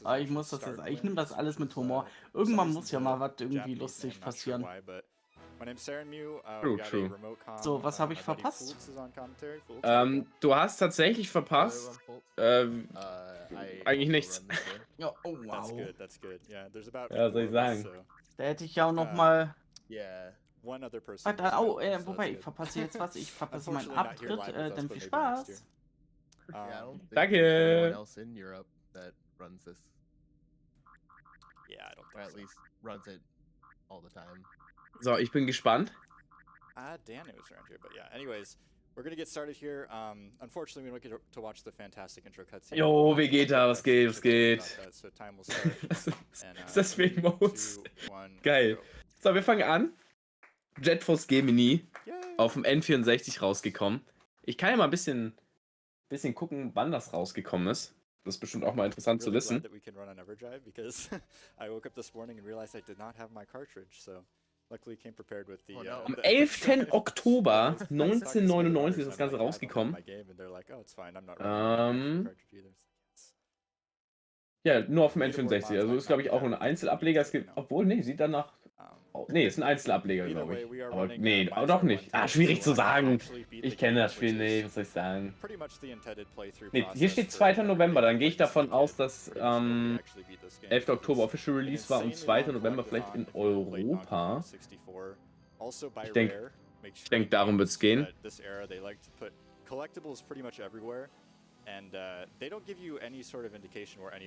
Aber ich muss das jetzt, ich nehme das alles mit Humor. Irgendwann muss ja mal was irgendwie lustig passieren. True, true. So, was habe ich verpasst? Du hast tatsächlich verpasst. Eigentlich nichts. Ja, oh wow. Ja, soll ich sagen. Da hätte ich ja auch noch mal. One other person. Oh, wobei, ich verpasse jetzt was. Ich verpasse meinen Abtritt. Dann viel Spaß. Danke. Else in Europe that runs this, Yeah, I don't or think at so. least runs it all the time. So, ich bin gespannt. Dan knows around here, but yeah. Anyways, we're gonna get started here. Unfortunately, we don't get to watch the fantastic intro cutscene. Jo, wie geht da? Was geht? Was geht? So time will start. Was ist das für Emotes? Geil. So, wir fangen an. Jet Force Gemini auf dem N64 rausgekommen. Ich kann ja mal ein bisschen gucken, wann das rausgekommen ist. Das ist bestimmt auch mal interessant zu wissen. Am 11. Oktober 1999 ist das Ganze rausgekommen. Ja, nur auf dem N64. Also ist, glaube ich, auch ein Einzelableger. Es gibt, obwohl, nee, sieht danach. Oh, nee, ist ein Einzelableger, glaube ich. Aber nee, aber doch nicht. Ah, schwierig zu sagen. Ich kenne das Spiel nicht, was soll ich sagen. Nee, hier steht 2. November. Dann gehe ich davon aus, dass 11. Oktober Official Release war und 2. November vielleicht in Europa. Ich denke, darum wird es gehen.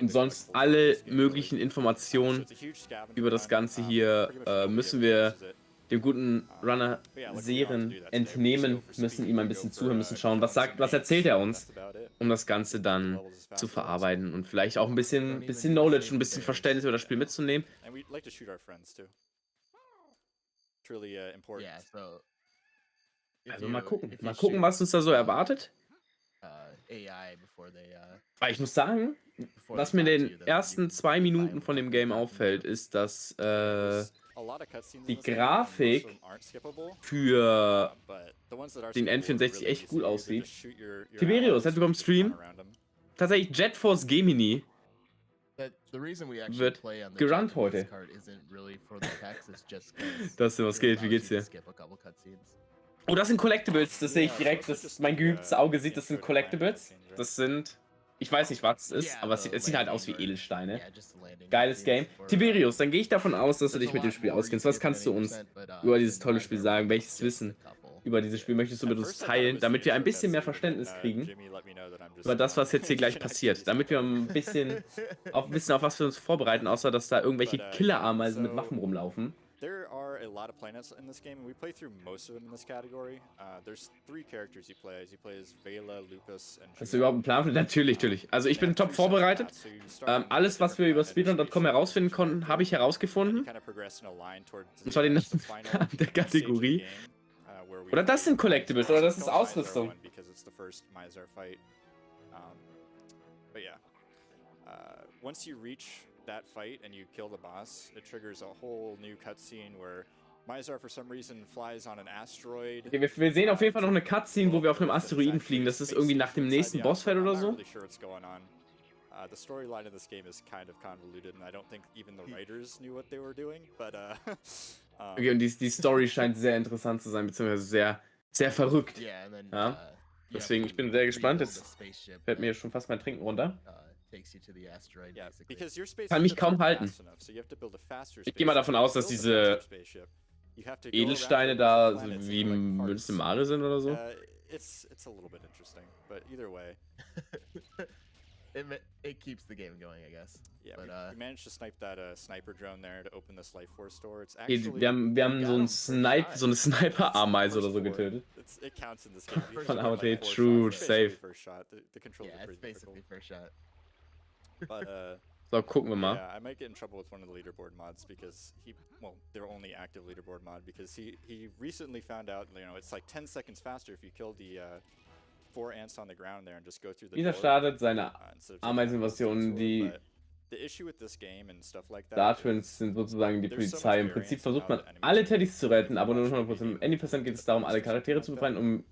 Und sonst alle möglichen Informationen über das Ganze hier müssen wir dem guten Runner Seren entnehmen, müssen ihm ein bisschen zuhören, müssen schauen, was erzählt er uns, um das Ganze dann zu verarbeiten und vielleicht auch ein bisschen Knowledge, ein bisschen Verständnis über das Spiel mitzunehmen. Also mal gucken, was uns da so erwartet. Aber ich muss sagen, was mir in den ersten 2 Minuten von dem Game auffällt, ist, dass die Grafik für den N64 echt gut aussieht. Tiberius, herzlich willkommen im Stream. Tatsächlich Jet Force Gemini wird gerunnt heute. Das was geht, wie geht's dir? Oh, das sind Collectibles, das sehe ich direkt, mein geübtes Auge sieht, das sind Collectibles. Das sind, ich weiß nicht, was es ist, aber es sieht halt aus wie Edelsteine. Geiles Game. Tiberius, dann gehe ich davon aus, dass du dich mit dem Spiel auskennst. Was kannst du uns über dieses tolle Spiel sagen? Welches Wissen über dieses Spiel möchtest du mit uns teilen, damit wir ein bisschen mehr Verständnis kriegen über das, was jetzt hier gleich passiert? Damit wir ein bisschen wissen, auf was wir uns vorbereiten, außer dass da irgendwelche Killerameisen mit Waffen rumlaufen. There are a lot of planets in this game, and we play through most of them in this category. There's 3 characters you play as. You play as Vela, Lupus, and... Hast du überhaupt einen Plan? Natürlich. Also ich bin top vorbereitet. Alles, was wir über speedrun.com herausfinden konnten, habe ich herausgefunden. Und zwar den Namen der Kategorie. Oder das sind Collectibles, oder das ist Ausrüstung. Once you reach that fight and you kill the boss, it triggers a whole new cutscene where Mizar for some reason flies on an asteroid. Okay, wir sehen auf jeden Fall noch eine Cutscene, wo wir auf einem Asteroiden fliegen. Das ist irgendwie nach dem nächsten Bossfight oder so. The storyline of this game is kind of convoluted, and I don't think even the writers knew what they were doing, but okay, und die Story scheint sehr interessant zu sein, beziehungsweise sehr verrückt. Ja. Deswegen, ich bin sehr gespannt. Jetzt fällt mir schon fast mein Trinken runter. Kann mich kaum halten. Ich gehe mal davon aus, dass diese Edelsteine da so wie Münze Mare sind oder so. It's a little bit interesting, but either way. It keeps the game going, I guess. Yeah, but, we managed to snipe that sniper drone there to open this Life Force door. It's actually, wir haben so eine Sniper-Ameise oder so getötet. It counts in this game. Von AOT, true, safe. The controls are pretty basically first shot. But so, gucken wir mal. Yeah, I might get in trouble with one of the leaderboard mods because their only active leaderboard mod, because he recently found out, you know, it's like 10 seconds faster if you kill the 4 ants on the ground there and just go through the Dieser startet seine Ameiseninvasion. Die Dartwins sind sozusagen die Polizei. Im Prinzip versucht man alle Teddys zu retten, aber nur 100%. Im Any% geht es darum, alle Charaktere zu befreien, um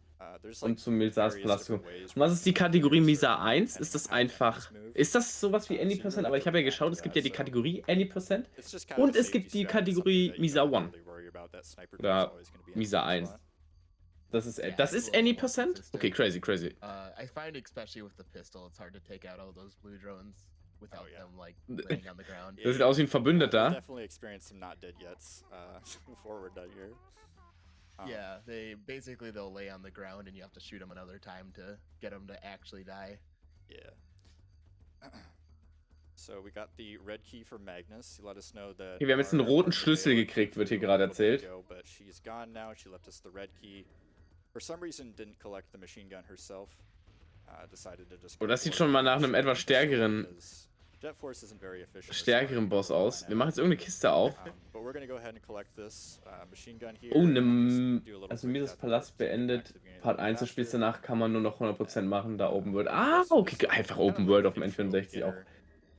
Und zum Mizars Palast. Und was ist die Kategorie Mizar 1? Ist das einfach... Ist das sowas wie Any%? Aber ich habe ja geschaut, es gibt ja die Kategorie Any% und es gibt die Kategorie Mizar 1. Oder Mizar 1. Das ist Any%? Okay, crazy. I find especially with the pistol, it's hard to take out all those blue drones without them like laying on the ground. Das sieht aus wie ein Verbündeter. Definitely experienced some not dead yets before we're done here. Yeah, they'll lay on the ground and you have to shoot them another time to get them to actually die. Yeah. So we got the red key for Magnus. He let us know that Okay, wir haben jetzt einen roten Schlüssel gekriegt, wird hier gerade erzählt. But she's gone now. She left us the red key. For some reason didn't collect the machine gun herself. Decided to just. Oh, das sieht schon mal nach einem etwas stärkeren Boss aus. Wir machen jetzt irgendeine Kiste auf. Oh, also Mizars Palast beendet. Part 1 des Spiels, danach kann man nur noch 100% machen, da Open World. Ah, okay, einfach Open World auf dem N64 auch.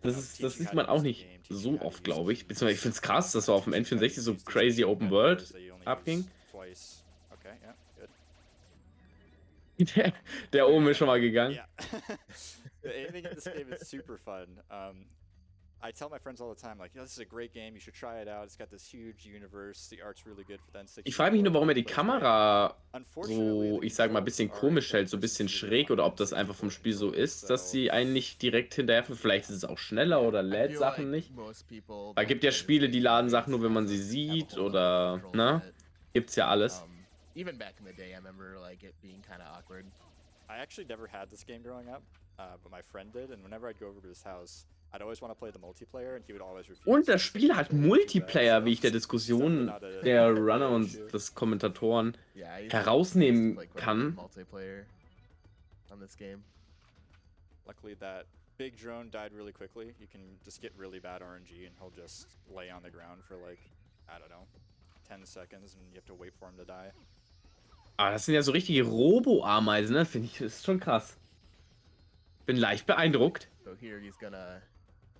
Das sieht man auch nicht so oft, glaube ich. Beziehungsweise ich finde es krass, dass so auf dem N64 so crazy Open World abging. Der oben ist schon mal gegangen. The aiming in this game is super fun. I tell my friends all the time, like, this is a great game, you should try it out. It's got this huge universe, the art's really good for the N64. Ich frage mich nur, warum er die Kamera so, ich sag mal, ein bisschen komisch hält, so ein bisschen schräg, oder ob das einfach vom Spiel so ist, dass sie einen nicht direkt hinterherführen. Vielleicht ist es auch schneller oder lädt Sachen nicht. Weil es gibt ja Spiele, die laden Sachen nur, wenn man sie sieht, oder, ne? Gibt's ja alles. Even back in the day, I remember like it being kind of awkward. I actually never had this game growing up, but my friend did, and whenever I'd go over to his house, I'd always want to play the multiplayer, and he would always refuse. Und das Spiel hat Multiplayer, wie ich der Diskussion der Runner und des Kommentatoren herausnehmen kann. Luckily, that big drone died really quickly. You can just get really bad RNG, and he'll just lay on the ground for like, I don't know, 10 seconds, and you have to wait for him to die. Ah, das sind ja so richtige Robo-Ameisen, ne? Finde ich, das ist schon krass. Bin leicht beeindruckt. So here he's gonna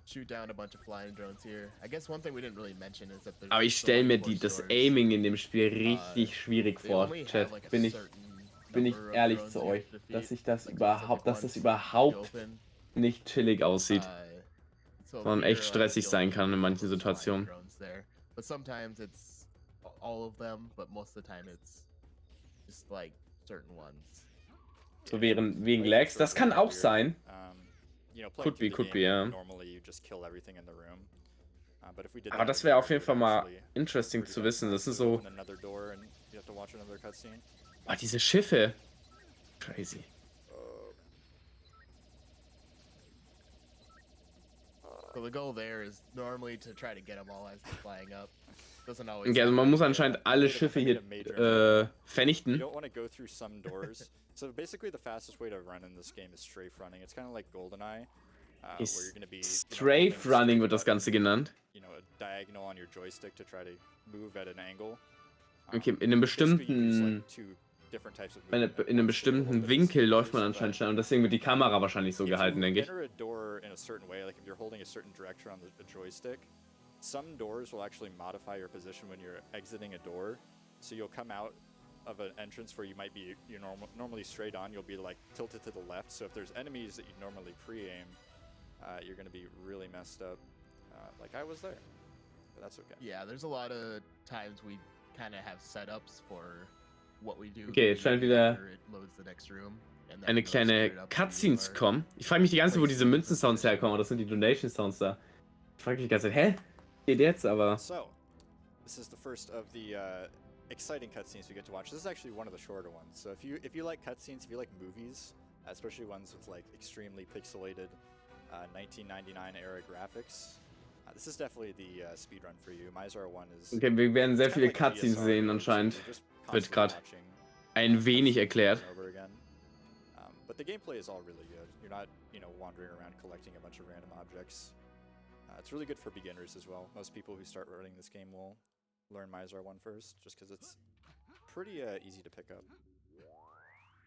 shoot down a bunch of flying drones here. I guess one thing we didn't really mention is that aber ich stelle mir das Aiming in dem Spiel richtig schwierig vor, Chat. Bin ich ehrlich zu euch, dass das überhaupt nicht chillig aussieht. Sondern echt stressig sein kann in manchen Situationen. But sometimes it's all of them, but most of the time it's just like certain ones. So wegen Lags, das kann auch sein. Could be, ja. Aber das wäre auf jeden Fall mal interesting zu wissen. Das ist so... Oh, diese Schiffe. Crazy. So the goal there is normally to try to get them all as they're flying up. Okay, also man muss anscheinend alle Schiffe hier vernichten. So basically the fastest way to run in this game is strafe running. It's kind of like GoldenEye. Strafe Running wird das Ganze genannt. Okay, in einem bestimmten Winkel läuft man anscheinend schnell und deswegen wird die Kamera wahrscheinlich so gehalten, denke ich. Some doors will actually modify your position when you're exiting a door, so you'll come out of an entrance where you might be normally straight on, you'll be like tilted to the left. So if there's enemies that you normally pre-aim, you're going to be really messed up, like I was there. But that's okay. Yeah, there's a lot of times we kind of have setups for what we do. Okay, jetzt scheint wieder eine kleine Cutscenes kommen. Ich frage mich die ganze Zeit, wo diese Münzen-Sounds herkommen, oder das sind die Donation-Sounds da. Ich frage mich die ganze Zeit, hä? Geht jetzt, aber... So, this is the first of the exciting cutscenes we get to watch. This is actually one of the shorter ones. So if you like cutscenes, if you like movies, especially ones with like extremely pixelated 1999 era graphics, this is definitely the speedrun for you. Mizar 1 is... Okay, wir werden sehr viele Cutscenes sehen anscheinend. Wird gerade ein wenig erklärt. But the gameplay is all really good. You're not, wandering around collecting a bunch of random objects. It's really good for beginners as well. Most people who start running this game will learn Mizar 1 first, just because it's pretty easy to pick up.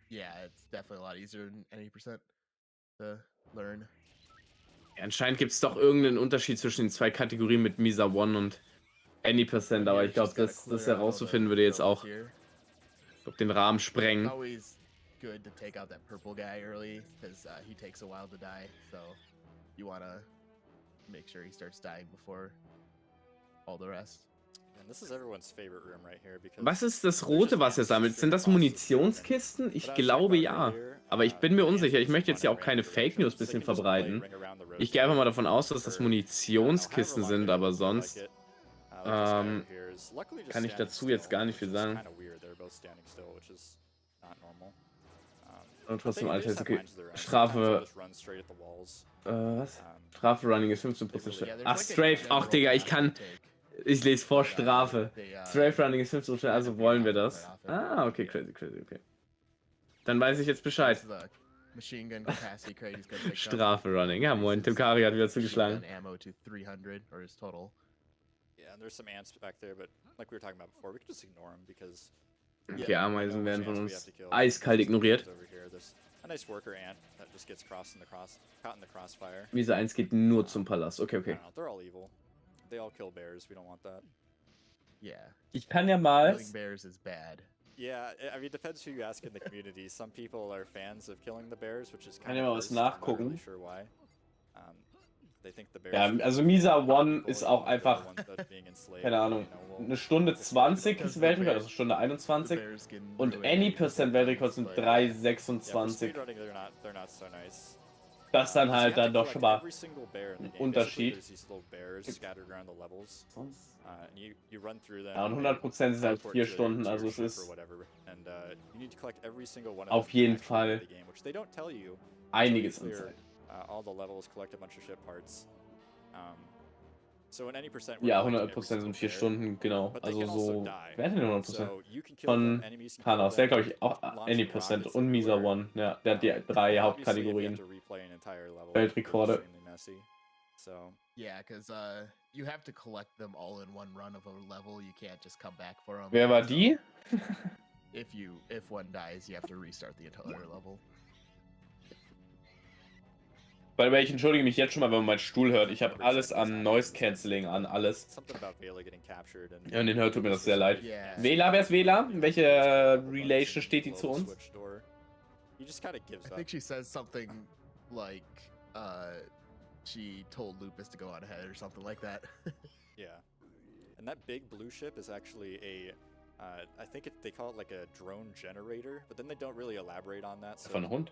Yeah, it's definitely a lot easier than any % to learn. Ja, anscheinend gibt es doch irgendeinen Unterschied zwischen den zwei Kategorien mit Mizar 1 und Any%, aber ich glaube, das herauszufinden würde jetzt auch den Rahmen sprengen. good to take out that purple guy early because he takes a while to die. So you want to make sure he starts dying before all the rest. And this is everyone's favorite room right here because Was ist das Rote, was er sammelt? Sind das Munitionskisten? Ich glaube ja. Aber ich bin mir unsicher. Ich möchte jetzt ja auch keine Fake News bisschen verbreiten. Ich gehe einfach mal davon aus, dass das Munitionskisten sind, aber sonst kann ich dazu jetzt gar nicht viel sagen. Und trotzdem, Alter, ist okay. Strafe. Was? Strafe Running ist 15%. Ach, Strafe. Ach, Digga, ich lese vor Strafe. Strafe Running ist 15%, also wollen wir das. Ah, okay, crazy, okay. Dann weiß ich jetzt Bescheid. Strafe Running. Ja, moin, Timkario hat wieder zugeschlagen. Yeah, and there's some ants back there, but like we were talking about before, we could just ignore them because Okay, Ameisen werden von uns eiskalt ignoriert. a nice worker ant that just gets caught in the crossfire. Mizar 1 geht nur zum Palast. Okay. I don't know, they're all evil. They all kill bears. We don't want that. Yeah. Ich kann ja mal. Killing bears is bad. Yeah, I mean, it depends who you ask in the community. Some people are fans of killing the bears, which is Kann kind ja of mal was nachgucken. sure why. They think the bears Ja, also Mizar 1 ist auch einfach, keine Ahnung, eine Stunde 20 ist Weltrekord, also Stunde 21. Und any Percent Weltrekord sind 3,26. Das ist dann halt dann doch schon mal ein Unterschied. Ja, und 100% sind halt 4 Stunden, also es ist auf jeden Fall einiges an Zeit. All the levels collect a bunch of ship parts. So in any percent, ja, 100% sind 4 Stunden, genau. Also so, wer hat denn 100%? Von Thanos, der glaube ich auch any percent und Mizar 1. Ja, der hat die 3 Hauptkategorien. Weltrekorde. Yeah, because you have to collect them all in one run of a level. You can't just come back for them. Wer war die? If one dies, you have to restart the entire level. Weil ich entschuldige mich jetzt schon mal, wenn man meinen Stuhl hört. Ich habe alles an Noise Cancelling an, alles. Ja, und den hört tut mir das sehr leid. Wähler, wer ist Wähler? Welche Relation steht die zu uns? He just kind of gives up. I think she says something like, she told Lupus to go on ahead or something like that. Yeah. And that big blue ship is actually a, I think they call it like a drone generator, but then they don't really elaborate on that. So Von Hund?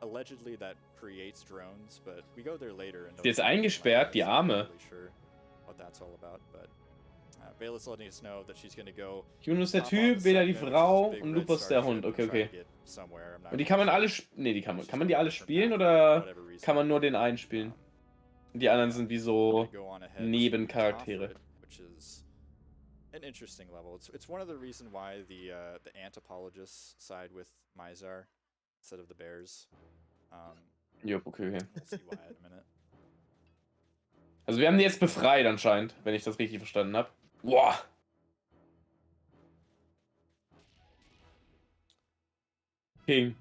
allegedly that creates drones, but we go there later. Ist jetzt eingesperrt, die Arme. Juno ist der Typ, Wähler die Frau und Lupus der Hund. Okay. Und die kann man alle kann man die alle spielen oder kann man nur den einen spielen? Und die anderen sind wie so Nebencharaktere. An interesting level. It's one of the reasons why the ant-apologists side with Mizar instead of the bears. Jupp, okay. We'll see why in a minute. Also wir haben die jetzt befreit anscheinend, wenn ich das richtig verstanden habe. Boah. King.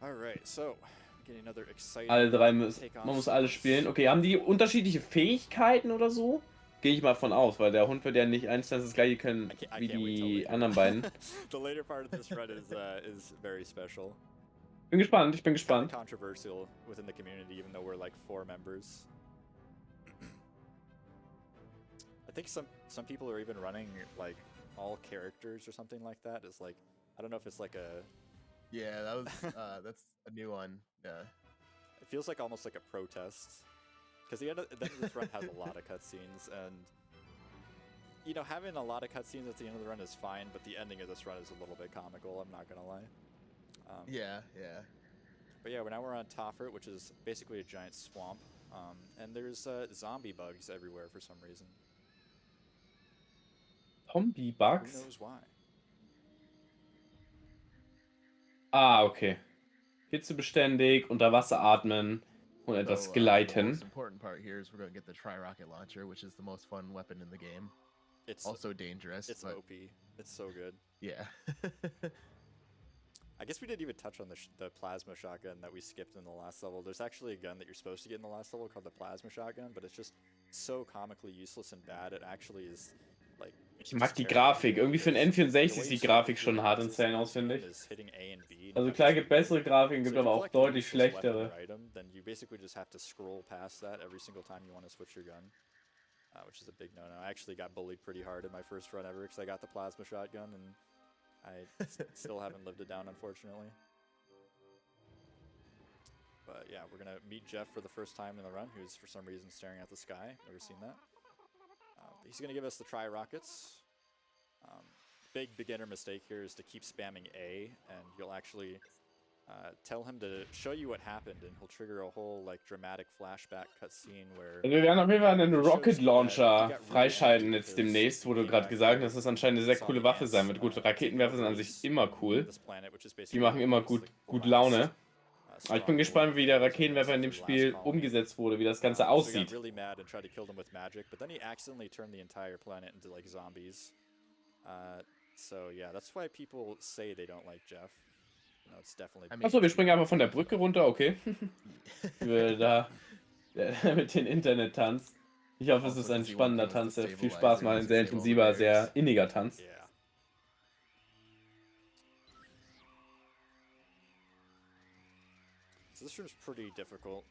Alright, so getting another exciting Alle drei müssen. Man muss alle spielen. Okay, haben die unterschiedliche Fähigkeiten oder so? Gehe ich mal von aus, weil der Hund wird ja nicht eins das gleiche können wie die anderen beiden. The later part of this run is very special. Ich bin gespannt. Controversial within the community, even though we're like 4 members. I think some people are even running like all characters or something like that. It's like, I don't know if it's like a. Yeah, that was that's a new one. Yeah. It feels like almost like a protest, because the end of this run has a lot of cutscenes, and you know, having a lot of cutscenes at the end of the run is fine, but the ending of this run is a little bit comical. I'm not gonna lie. Yeah. But yeah, now we're on Toffert, which is basically a giant swamp, and there's zombie bugs everywhere for some reason. Zombie Who Bugs? knows why? Ah, okay. Hitzebeständig, unter Wasser atmen und etwas The gleiten. most important part here is we're gonna get the tri-rocket launcher, which is the most fun weapon in the game. It's Also dangerous. It's but OP. It's so good. yeah. I guess we didn't even touch on the plasma shotgun that we skipped in the last level. There's actually a gun that you're supposed to get in the last level called the plasma shotgun, but it's just so comically useless and bad. It actually is like Ich mag die Grafik. Irgendwie für ein N64 ist die Grafik schon hart in Zellen aus, finde ich. Also klar, gibt bessere Grafiken, gibt aber auch deutlich schlechtere. Then you basically just have to scroll past that every single time you want to switch your gun, which is a big no-no. I actually got bullied pretty hard in my first run ever because I got the plasma shotgun, and I still haven't lived it down, unfortunately. But yeah, we're gonna meet Jeff for the first time in the run, who's for some reason staring at the sky. Never seen that. He's gonna give us the try rockets. Big beginner mistake here is to keep spamming A, and you'll actually tell him to show you what happened, and he'll trigger a whole like dramatic flashback cutscene where. Also wir werden auf jeden Fall einen Rocket Launcher freischalten jetzt demnächst, wo du gerade gesagt hast, dass das anscheinend eine sehr coole Waffe sein wird. Gut, Raketenwerfer sind an sich immer cool. Die machen immer gut Laune. Aber ich bin gespannt, wie der Raketenwerfer in dem Spiel umgesetzt wurde, wie das Ganze aussieht. Achso, wir springen einfach von der Brücke runter, okay. Da mit den Internet-Tanz. Ich hoffe, es ist ein spannender Tanz, der viel Spaß macht, ein sehr intensiver, sehr inniger Tanz. So this room's pretty difficult.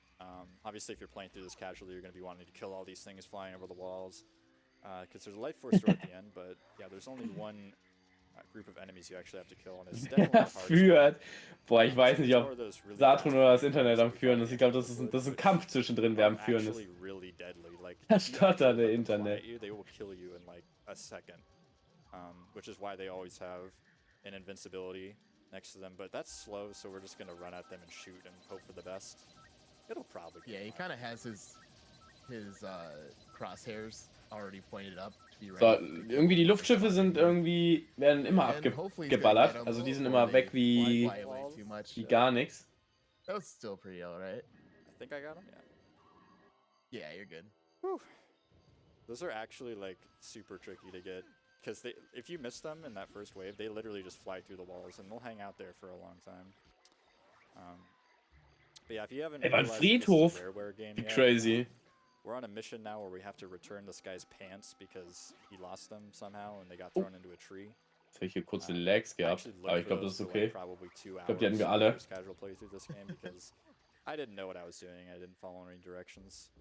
Obviously, if you're playing through this casually, you're going to be wanting to kill all these things flying over the walls. Because there's a life force through at the end, but yeah, there's only one group of enemies you actually have to kill, and it's definitely führt. Boah, ich weiß nicht, ob Saturn oder das Internet am Führen ist. Ich glaube, das ist ein Kampf zwischendrin, wer am Führen ist. Das stotternde Internet. They will kill you in like a second, which is why they always have an invincibility next to them, but that's slow, so we're just gonna run at them and shoot and hope for the best. It'll probably be he kind of has his crosshairs already pointed up. So, irgendwie die Luftschiffe werden immer abgeballert, also die sind immer weg wie gar nichts. That was still pretty alright. I think I got him, yeah. Yeah, you're good. Whew. Those are actually like super tricky to get. Because if you miss them in that first wave, they literally just fly through the walls, and they'll hang out there for a long time. But yeah, if you haven't realized, Friedhof, this is a Rareware game yet, crazy. We're on a mission now where we have to return this guy's pants because he lost them somehow and they got thrown into a tree. Jetzt habe ich hier kurze Lags gehabt, aber ich glaube, das ist okay. Ich glaube, die hatten wir alle. Casual playthrough this game because I didn't know what I was doing. I didn't follow any directions.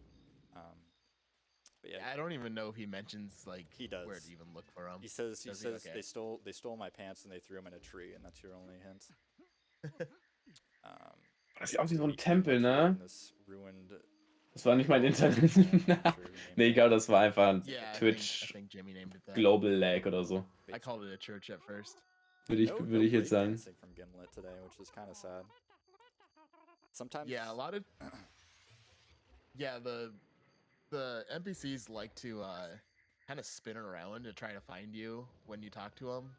But yeah, I don't even know if he mentions like he does. Where to even look for them. He says okay. they stole my pants and they threw them in a tree, and that's your only hint. Das sieht aus wie so ein Tempel, ne? Das war nicht mein Internet. Nee, ich glaube, das war einfach ein Twitch Global Lag oder so. I called it a church at first. Würde ich jetzt sagen. Sometimes. Yeah, a lot of. Yeah, the NPCs like to kind of spin around to try to find you when you talk to them,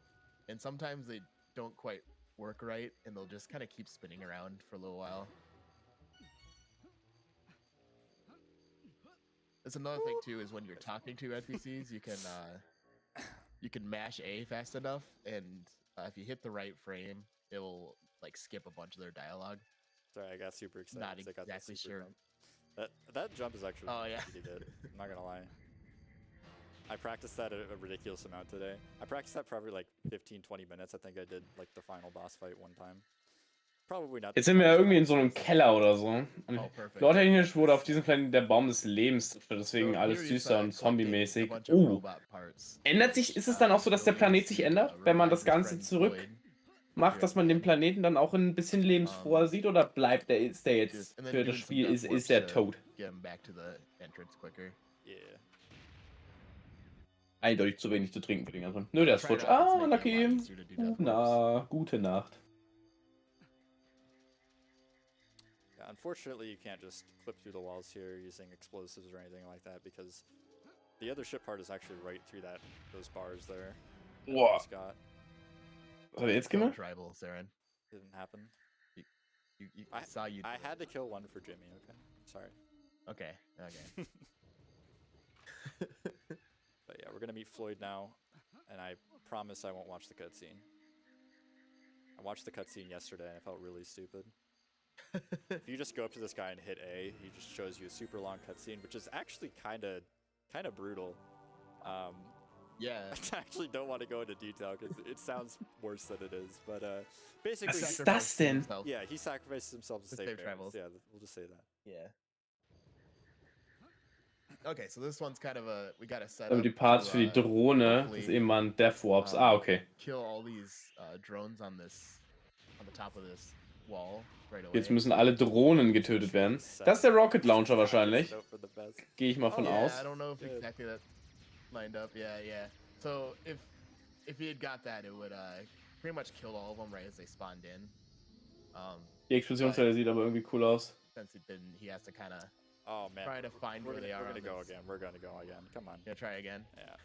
and sometimes they don't quite work right, and they'll just kind of keep spinning around for a little while. That's another thing too, is when you're talking to NPCs, you can mash A fast enough, and if you hit the right frame, it'll like skip a bunch of their dialogue. Sorry, I got super excited. Not exactly sure. That jump is actually pretty good. I'm not gonna lie. I practiced that a ridiculous amount today. I practiced that probably like 15-20 minutes. I think I did like the final boss fight one time. Probably not. Jetzt sind wir ja irgendwie in so einem Keller oder so. Lore-technisch wurde auf diesem Planeten der Baum des Lebens, deswegen alles düster und zombie-mäßig. Ist es dann auch so, dass der Planet sich ändert, wenn man das Ganze zurück macht, dass man den Planeten dann auch ein bisschen lebensfroher sieht, oder ist der jetzt für das Spiel, ist der tot? Eindeutig zu wenig zu trinken für den ganzen. Nö, der ist futsch. Ah, lucky. Gute Nacht. Yeah, unfortunately, you can't just clip through the walls here using explosives or anything like that, because the other ship part is actually right through those bars there. Wow. Was hat er jetzt gemacht? Tribal, Saren. Didn't happen. I saw you. I had to kill one for Jimmy. Okay, sorry. Okay. But yeah, we're gonna meet Floyd now, and I promise I won't watch the cutscene. I watched the cutscene yesterday and I felt really stupid. If you just go up to this guy and hit A, he just shows you a super long cutscene, which is actually kind of brutal. Yeah. I actually don't want to go into detail because it sounds worse than it is. But basically, Was ist das denn? yeah, he sacrifices himself to save Travels. Yeah, we'll just say that. Yeah. Okay, so this one's kind of a we gotta set Aber up die Parts to, für die Drohne, das hopefully, ist eben mal ein Death Warps. Ah, okay. Kill all these drones on the top of this wall right away. Jetzt müssen alle Drohnen getötet werden. Das ist der Rocket Launcher wahrscheinlich. Gehe ich mal von aus. I don't know if exactly that lined up. Yeah. So if he had got that, it would pretty much kill all of them right as they spawned in. Die Explosionswelle sieht aber irgendwie cool aus. Since it didn't, he has to kind of try to find where they are. We're gonna go again. Come on. Yeah, try again. Yeah.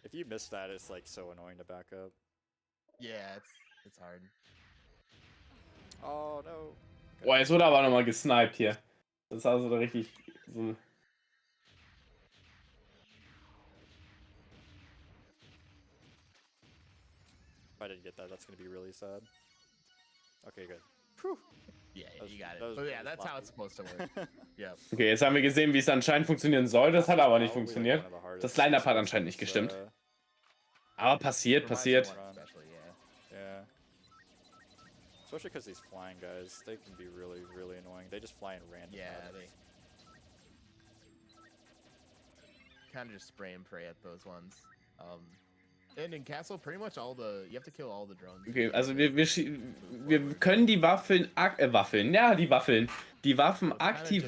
If you miss that, it's like so annoying to back up. Yeah, it's hard. Oh no. Boah, jetzt wurde aber nochmal gesniped hier. Das ist also richtig so. If I didn't get that, that's gonna be really sad. Okay, good. Whew. Yeah, you got it. So yeah, that's how it's supposed to work. Yep. Okay, jetzt haben wir gesehen, wie es anscheinend funktionieren soll. Das hat aber nicht funktioniert. Das Line-Up hat anscheinend nicht gestimmt. Aber passiert. Yeah. Especially because these flying guys, they can be really, really annoying. They just fly in random. Yeah, they kind of just spray and pray at those ones. And in Castle, pretty much you have to kill all the drones. Okay, also wir können die Waffen aktiv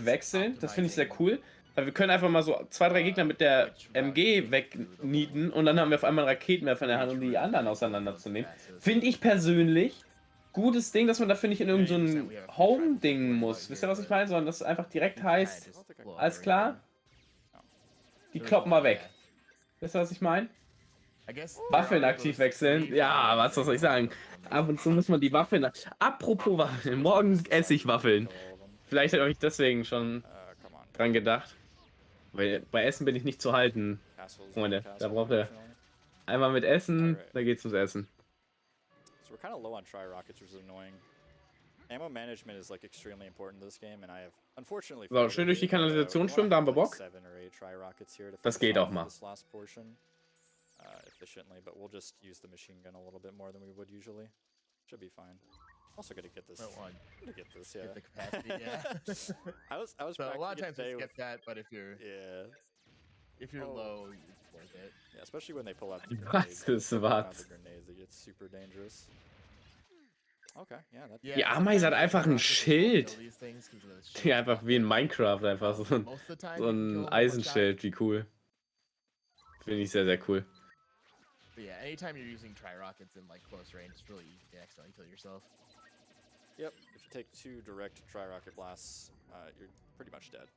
wechseln. Das finde ich sehr cool. Weil wir können einfach mal so 2, 3 Gegner mit der MG wegnieten und dann haben wir auf einmal einen Raketenwerfer in der Hand, um die anderen auseinanderzunehmen. Finde ich persönlich gutes Ding, dass man dafür nicht in irgendein so Home-Ding muss. Wisst ihr, was ich meine? Sondern dass es einfach direkt heißt, alles klar, die kloppen wir weg. Wisst ihr, was ich meine? Waffeln aktiv wechseln. Ja, was soll ich sagen? Ab und zu muss man die Waffeln... Apropos Waffeln, morgen esse ich Waffeln. Vielleicht habe ich deswegen schon dran gedacht. Weil bei Essen bin ich nicht zu halten, Freunde. Da braucht ihr einmal mit Essen, da geht's ums Essen. So we're kind of low on tri-rockets, which is annoying. Ammo management is like extremely important in this game, and I have unfortunately. So, schön durch die Kanalisation schwimmen, da haben wir Bock. Das geht auch mal. Efficiently, but we'll just use the machine gun a little bit more than we would usually. Should be fine. Also gonna get this. Gonna get this, yeah. Get the capacity, yeah. I was so a lot of times you skip that, but if you're low, it's worth it. Yeah, especially when they pull out the Was ist was? grenades, it gets super dangerous. Okay, yeah. Die Ameise hat einfach ein Schild. Die einfach wie in Minecraft einfach so ein Eisenschild, wie cool. Finde ich sehr, sehr cool. But yeah, anytime you're using tri-rockets in like close range, it's really easy to accidentally kill yourself. Yep, if you take 2 direct tri-rocket blasts, you're pretty much dead.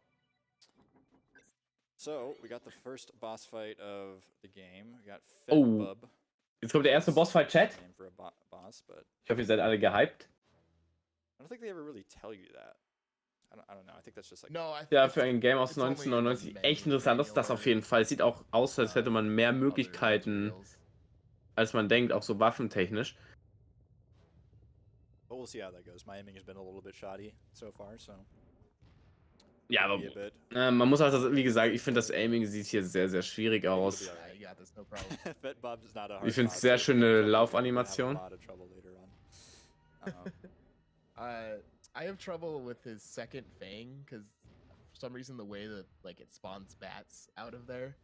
So, we got the first boss fight of the game. We got Fedbub. Jetzt kommt der erste Bossfight, Chat. Ich hoffe, ihr seid alle gehypt. I don't think they ever really tell you that. I don't know. I think that's just like ja, für ein Game aus 1999 echt interessant. Das auf jeden Fall. Sieht auch aus, als hätte man mehr Möglichkeiten, als man denkt, auch so waffentechnisch. But we'll see how that goes. My aiming has been a little bit shoddy so far, so. Ja, aber man muss auch, wie gesagt, ich finde das Aiming sieht hier sehr, sehr schwierig aus. Ich finde es sehr schöne Laufanimation. I have trouble with his second fang because for some reason the way that like it spawns bats out of there.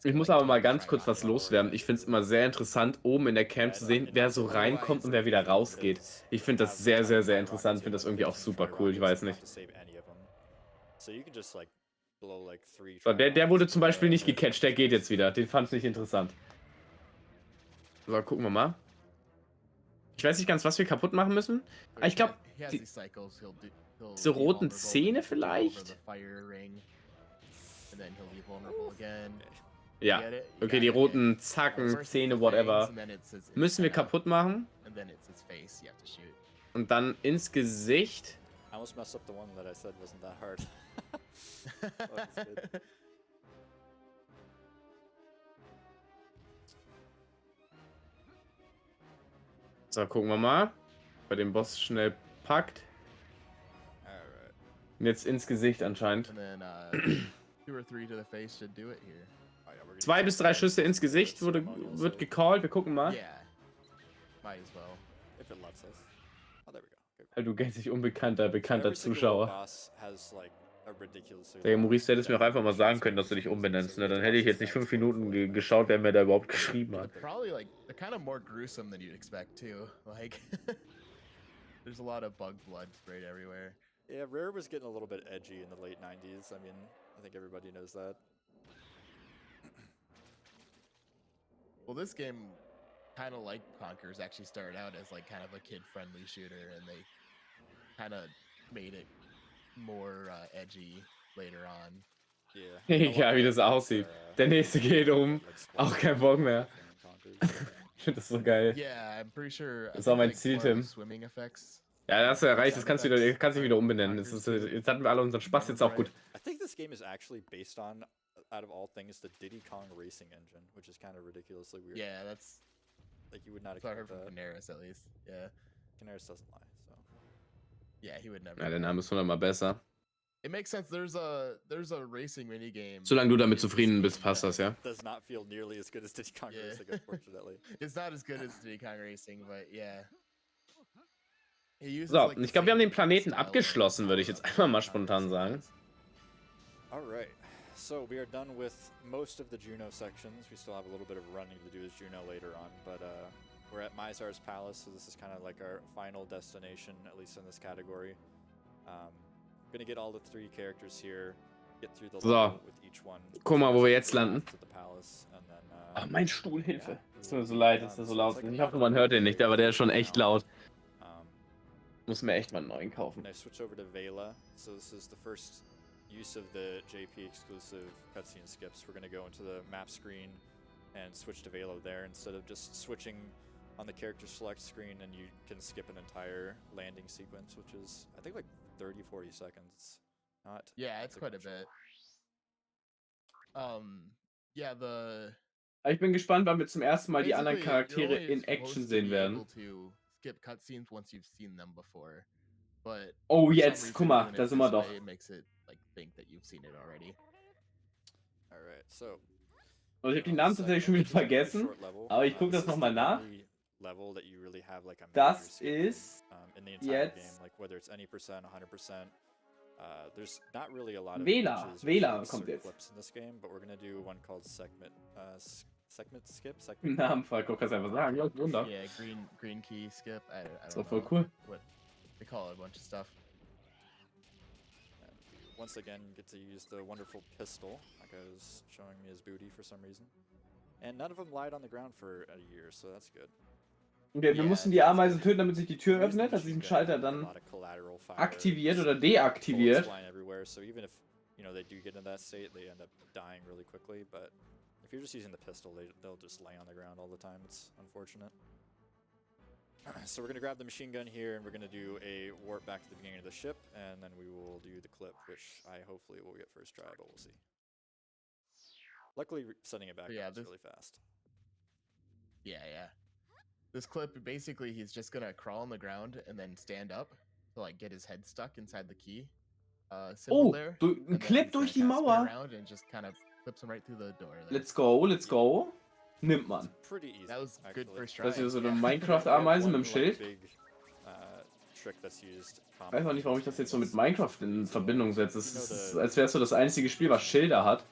Ich muss aber mal ganz kurz was loswerden. Ich finde es immer sehr interessant, oben in der Cam zu sehen, wer so reinkommt und wer wieder rausgeht. Ich finde das sehr, sehr, sehr interessant. Ich finde das irgendwie auch super cool. Ich weiß nicht. So, der wurde zum Beispiel nicht gecatcht. Der geht jetzt wieder. Den fand ich nicht interessant. So, gucken wir mal. Ich weiß nicht ganz, was wir kaputt machen müssen. Aber ich glaube, diese roten Zähne vielleicht? Ja, okay, die roten Zacken, Zähne, whatever, müssen wir kaputt machen. Und dann ins Gesicht. So, gucken wir mal. Bei dem Boss schnell packt. Und jetzt ins Gesicht anscheinend. 2 or 3 to the face should do it here. 2 bis 3 Schüsse ins Gesicht wird gecallt. Wir gucken mal. Yeah. Might as well. If it lets us. Oh, there we go. Okay. Weil du gänzlich bekannter Every single Zuschauer. boss has, like, a ridiculously Der long Maurice, du hättest mir auch einfach mal sagen können, dass du dich animation umbenennst. sequence, Ne? so Dann each hätte ich boss jetzt nicht has 5 like Minuten 4 geschaut, wer mir da überhaupt geschrieben hat. Probably like they're kind of more gruesome than you'd expect too. Like there's a lot of bug blood sprayed everywhere. Yeah, Rare was getting a little bit edgy in the late 90s. I mean, I think everybody knows that. Well, this game, kind of like Conker's, actually started out as like kind of a kid-friendly shooter, and they kind of made it more edgy later on. Yeah. Egal wie das aussieht. Der nächste geht um. Auch kein Bock mehr. Ich finde das so geil. Yeah, I'm pretty sure. Das ist auch mein like, Ziel, more of the Tim. Swimming effects. Ja, das hast du erreicht. Das kannst du dich wieder umbenennen. Jetzt hatten wir alle unseren Spaß, jetzt auch gut. I think this game is actually based on, out of all things, the Diddy Kong racing engine, which is kind of ridiculously weird. Yeah, that's Like, you would not what I heard expect from that. Canaris at least. Yeah. Canaris doesn't lie, so. Yeah, he would never. Ja, der Name ist 100-mal besser. It makes sense. There's a racing minigame. Solange du damit in this zufrieden bist, game passt that das, ja? Does not feel nearly as good as Diddy Kong Yeah. Racing, unfortunately. It's not as good as Diddy Kong Racing, but yeah. He uses, So, like, the ich glaube, wir haben same den Planeten style of abgeschlossen, würde ich jetzt einfach mal Diddy Kong spontan Racing sagen. does. Alright, so we are done with most of the Juno sections. We still have a little bit of running to do as Juno later on, but we're at Mizar's Palace, so this is kind of like our final destination, at least in this category. Gonna get all the 3 characters here, get through the So. level with each one. Guck mal, wo wir jetzt landen. To the palace, and then, Oh, mein Stuhl, Hilfe. Es tut mir so leid, dass der so laut ist. Ich hoffe, man hört den nicht, aber der ist schon echt laut. Muss mir echt mal einen neuen kaufen. And I switch over to Vela. So this is the first use of the JP exclusive cutscene skips. We're gonna go into the map screen and switch to Vela there instead of just switching on the character select screen, and you can skip an entire landing sequence, which is I think like 30-40 seconds. Not Yeah, it's quite a bit. Yeah, Ich bin gespannt, wann wir zum ersten Mal die anderen basically, Charaktere you're only in supposed Action to sehen be werden. able to skip cutscenes once you've seen them before. But Oh, for some jetzt, reason, guck mal, doing it da sind wir this doch. way, it makes it like think that you've seen it already. Alright, so Also ich habe die Namen tatsächlich schon wieder vergessen, aber ich gucke das nochmal nach. Das ist jetzt Wähler. Wähler kommt jetzt. Namenfall, guck, kannst du einfach sagen. Ja, Wunder. Yeah, green key skip. I Das don't war know voll cool. what they call it, a bunch of stuff. Once again, get to use the wonderful pistol. That guy's showing me his booty for some reason. And none of them lied on the ground for a year, so that's good. Okay, wir mussten die Ameisen töten, damit sich die Tür öffnet, dass diesen Schalter dann aktiviert oder deaktiviert. So even if, you know, they do get in that state, they end up dying really quickly, but if you're just using the pistol, they'll just lay on the ground all the time. It's unfortunate. So we're going to grab the machine gun here, and we're going to do a warp back to the beginning of the ship, and then we will do the clip, which I hopefully will get first try, but we'll see. Luckily, setting it back Yeah, up is really fast. Yeah. This clip, basically, he's just gonna crawl on the ground and then stand up to like get his head stuck inside the key symbol there. Oh, ein Clip durch die Mauer. And just kind of clips him right through the door there. Let's go, let's go. Nimmt man. Pretty easy. That was good actually. first try. Das ist so eine We have Minecraft-Ameise one, mit dem Schild. big, trick that's used Ich weiß auch nicht, warum ich das jetzt so mit commonly. Minecraft in Verbindung setze. Es ist, als wäre es so das einzige Spiel, was Schilder hat.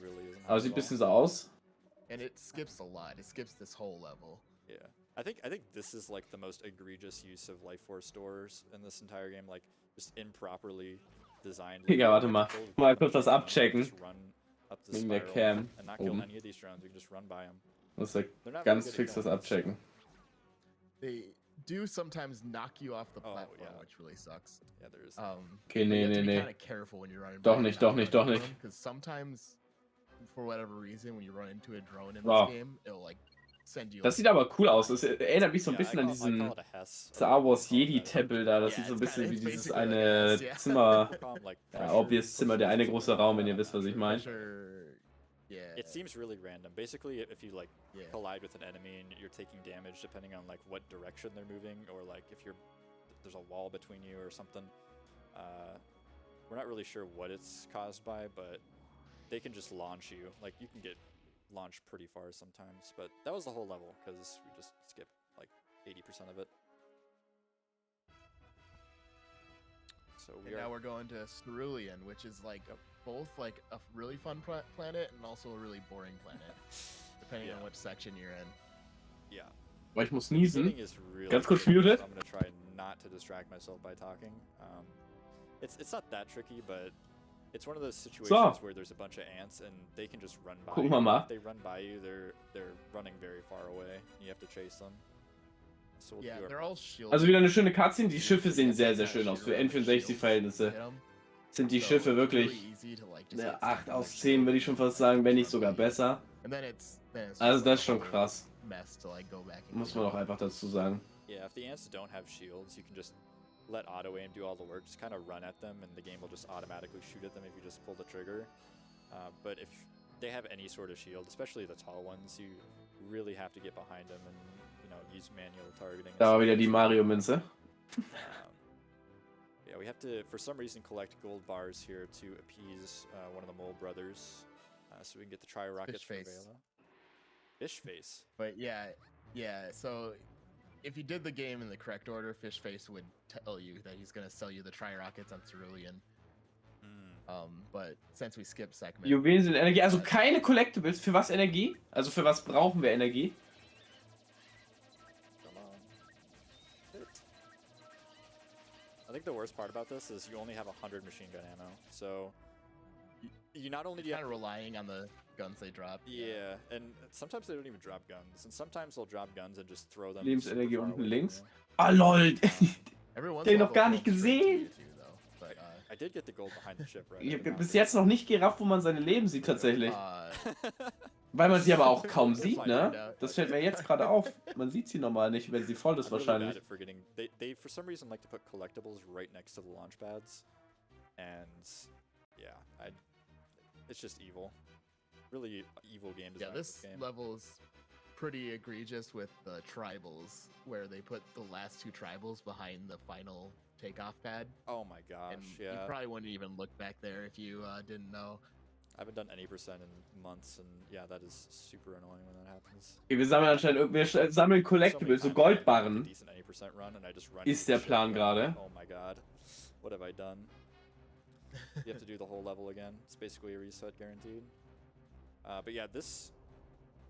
Really isn't Aber hard sieht ein at all. bisschen so aus. And it skips a lot. It skips this whole level. Yeah, I think this is like the most egregious use of life force doors in this entire game. Like just improperly designed. Digga, warte mal. Mal kurz das abchecken. Just run up the Wegen der spiral Cam and not kill oben. any of these drones. We can just run by them. Muss ja They're not ganz very good fix at das killing us. abchecken. They do sometimes knock you off the Oh, platform, yeah. which really sucks. Yeah, there is. Okay, But you have to be nee. kind of careful when you're running. Doch nicht, doch nicht, doch nicht. Because sometimes, for whatever reason, when you run into a drone in Wow. this game, it'll like send you. Das sieht aber cool aus. Es erinnert mich so ein Yeah, bisschen an I diesen call it a Hess, Star Wars I call it Jedi that. Tempel da. Das Yeah, sieht so ein it's bisschen wie kinda- dieses it's basically eine like this, yeah. Zimmer. I call 'em, like, Ja, pressure- obvious Zimmer, der eine große Raum, wenn ihr wisst, was ich meine. Yeah. It seems really random. Basically, if you like Yeah. collide with an enemy and you're taking damage depending on like what direction they're moving, or like if there's a wall between you or something. We're not really sure what it's caused by, but they can just launch you. Like, you can get launched pretty far sometimes, but that was the whole level, because we just skipped like 80% of it. So now we're going to Cerulean, which is like both like a really fun planet and also a really boring planet, depending on which section you're in. Yeah. Weil ich muss niesen. Really Ganz kurz tricky, muted. so I'm gonna try not to distract myself by talking. It's not that tricky, but it's one of those situations where there's a bunch of ants and they can just run by you. If they run by you, they're running very far away. And you have to chase them. So we'll they're all shielded. Also wieder eine schöne Cutscene. Die Schiffe sehen sehr, sehr schön aus. Für N64-Verhältnisse sind die Schiffe wirklich 8 aus 10, würde ich schon fast sagen, wenn nicht sogar besser. Also das ist schon krass. Muss man auch einfach dazu sagen. Yeah, if the ants don't have shields, you can just let auto aim do all the work. Just kind of run at them, and the game will just automatically shoot at them if you just pull the trigger. But if they have any sort of shield, especially the tall ones, you really have to get behind them and use manual targeting. Da war wieder die Mario-Münze. Yeah, we have to, for some reason, collect gold bars here to appease one of the mole brothers, so we can get the tri-rockets from Vela. Fish face. But yeah, so if you did the game in the correct order, Fish Face would tell you that he's gonna sell you the tri-rockets on Cerulean. But since we skipped segment... Juwelen sind Energie, also keine Collectibles. Für was Energie? Also für was brauchen wir Energie? I think the worst part about this is you only have 100 machine gun ammo, so you not only do you kind of relying on the guns they drop. Yeah, and sometimes they don't even drop guns, and sometimes they'll drop guns and just throw them. Lebensenergie unten links. Ah lol! Den noch gar nicht gesehen! I did get the gold behind the ship, right? Ich habe bis jetzt noch nicht gerafft, wo man seine Leben sieht tatsächlich. Weil man sie aber auch kaum sieht, ne? Das fällt mir jetzt gerade auf. Man sieht sie normal nicht, wenn sie voll ist wahrscheinlich. They for some reason like to put collectibles right next to the launch pads, and yeah, it's just evil. Really evil game design. Yeah, this level is pretty egregious with the tribals, where they put the last 2 tribals behind the final takeoff pad. Oh my gosh, and yeah. You probably wouldn't even look back there if you didn't know. I haven't done any percent in months, and yeah, that is super annoying when that happens. Okay, wir sammeln anscheinend, wir sammeln Collectibles, so Goldbarren. Ist der Plan gerade. Oh my god, what have I done? You have to do the whole level again. It's basically a reset guaranteed. But yeah,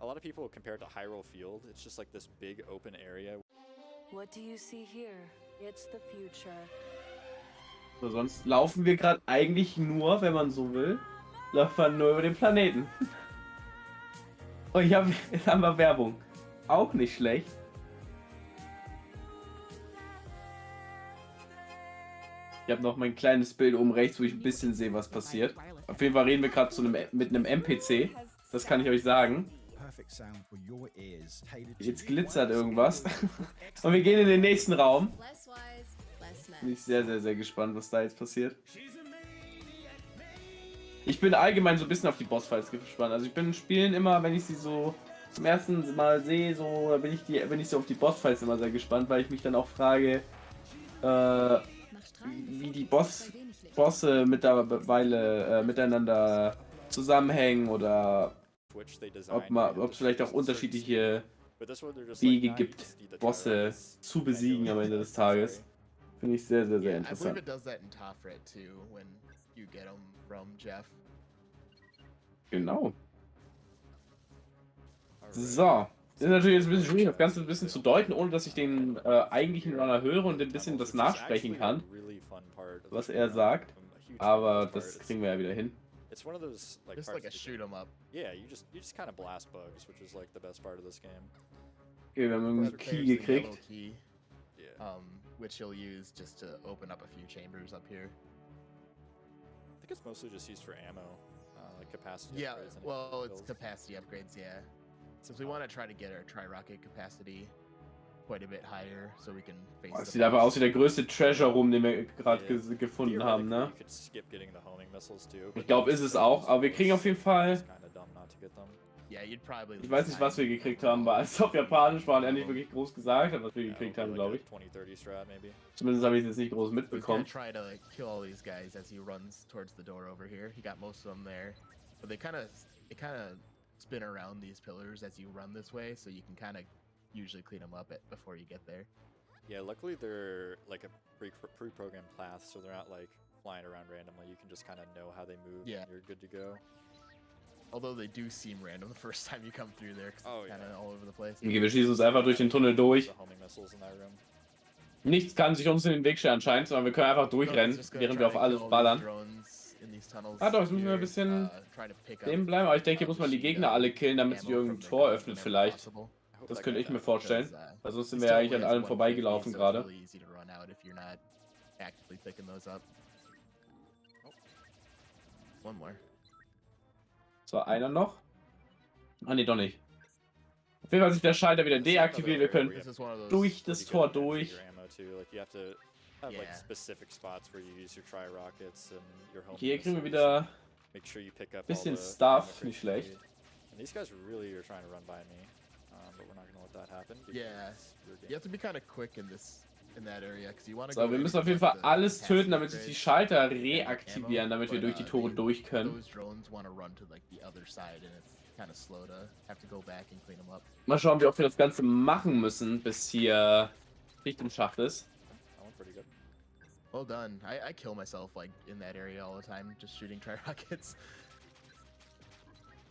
a lot of people compare it to Hyrule Field. It's just like this big open area. What do you see here? It's the future. So, sonst laufen wir gerade eigentlich nur, wenn man so will, läuft man nur über den Planeten. Oh, jetzt haben wir Werbung. Auch nicht schlecht. Ich habe noch mein kleines Bild oben rechts, wo ich ein bisschen sehe, was passiert. Auf jeden Fall reden wir gerade mit einem NPC. Das kann ich euch sagen. Jetzt glitzert irgendwas. Und wir gehen in den nächsten Raum. Bin ich sehr, sehr, sehr gespannt, was da jetzt passiert. Ich bin allgemein so ein bisschen auf die Bossfights gespannt. Also ich bin in Spielen immer, wenn ich sie so zum ersten Mal sehe, so bin ich so auf die Bossfights immer sehr gespannt, weil ich mich dann auch frage, wie die Bosse mittlerweile miteinander zusammenhängen oder ob es vielleicht auch unterschiedliche Wege gibt, Bosse zu besiegen am Ende des Tages. Finde ich sehr, sehr, sehr interessant. Genau. So. Ist natürlich jetzt ein bisschen schwierig, das Ganze ein bisschen zu deuten, ohne dass ich den eigentlichen Runner höre und ein bisschen das nachsprechen kann, was er sagt. Aber das kriegen wir ja wieder hin. It's one of those like just like a shoot 'em up. Yeah, you just kind of blast bugs, which is like the best part of this game. Okay, wir haben einen Key gekriegt. Key, which he'll use just to open up a few chambers up here. I think it's mostly just used for ammo, like capacity. Yeah, upgrades and well, it's builds. capacity upgrades. Yeah, since we want to try to get our tri-rocket capacity quite a bit higher, so we can face. Oh, das sieht aber aus wie der größte Treasure Room, den wir gerade gefunden haben, ne? Ich glaube, ist es auch, aber wir kriegen auf jeden Fall. Ich weiß nicht, was wir gekriegt haben, weil es auf Japanisch war und er nicht wirklich groß gesagt hat, was wir gekriegt haben, glaube ich. Zumindest habe ich es jetzt nicht groß mitbekommen. But they kind of spin around these pillars as you run this way, so you can kind of usually clean them up before you get there. Yeah, luckily they're like a pre-programmed path, so they're not like flying around randomly. You can just kind of know how they move. Yeah. And you're good to go. Although they do seem random the first time you come through there, because it's kind of all over the place. Okay, wir schießen uns einfach durch den Tunnel durch. The homing missiles in that room. Nichts kann sich uns in den Weg stellen anscheinend, sondern wir können einfach durchrennen, während wir auf alles ballern. Ah doch, jetzt müssen wir ein bisschen stehen bleiben, aber ich denke, hier muss man die Gegner alle killen, damit sich irgendein Tor öffnet vielleicht. Das könnte ich mir vorstellen. Weil sonst sind wir ja eigentlich an allem vorbeigelaufen gerade. So, einer noch. Ah ne, doch nicht. Auf jeden Fall hat sich der Schalter wieder deaktiviert, wir können durch das Tor durch. Hier kriegen wir wieder ein bisschen Stuff, nicht schlecht. So, wir müssen auf jeden Fall alles töten, damit sich die Schalter reaktivieren, damit wir durch die Tore durch können. Mal schauen, wie oft wir das Ganze machen müssen, bis hier Licht im Schacht ist. Well done. I kill myself like in that area all the time, just shooting Tri-Rockets.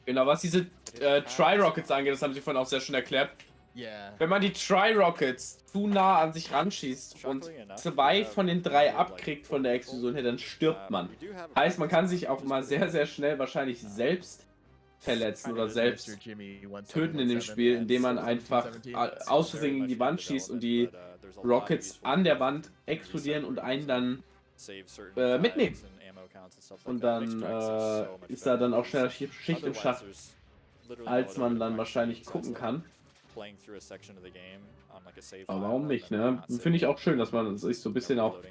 Genau, was diese Tri-Rockets angeht, das haben sie vorhin auch sehr schön erklärt. Yeah. Wenn man die Tri-Rockets zu nah an sich ranschießt und 2 von den 3 abkriegt von der Explosion her, dann stirbt man. Heißt, man kann sich auch mal sehr, sehr schnell wahrscheinlich selbst verletzen oder selbst töten in dem Spiel, indem man einfach aus Versehen gegen die Wand schießt und die Rockets an der Wand explodieren und einen dann mitnehmen. Und dann ist da dann auch schneller Schicht im Schacht, als man dann wahrscheinlich gucken kann. Aber warum nicht, ne? Finde ich auch schön, dass man sich so ein bisschen auch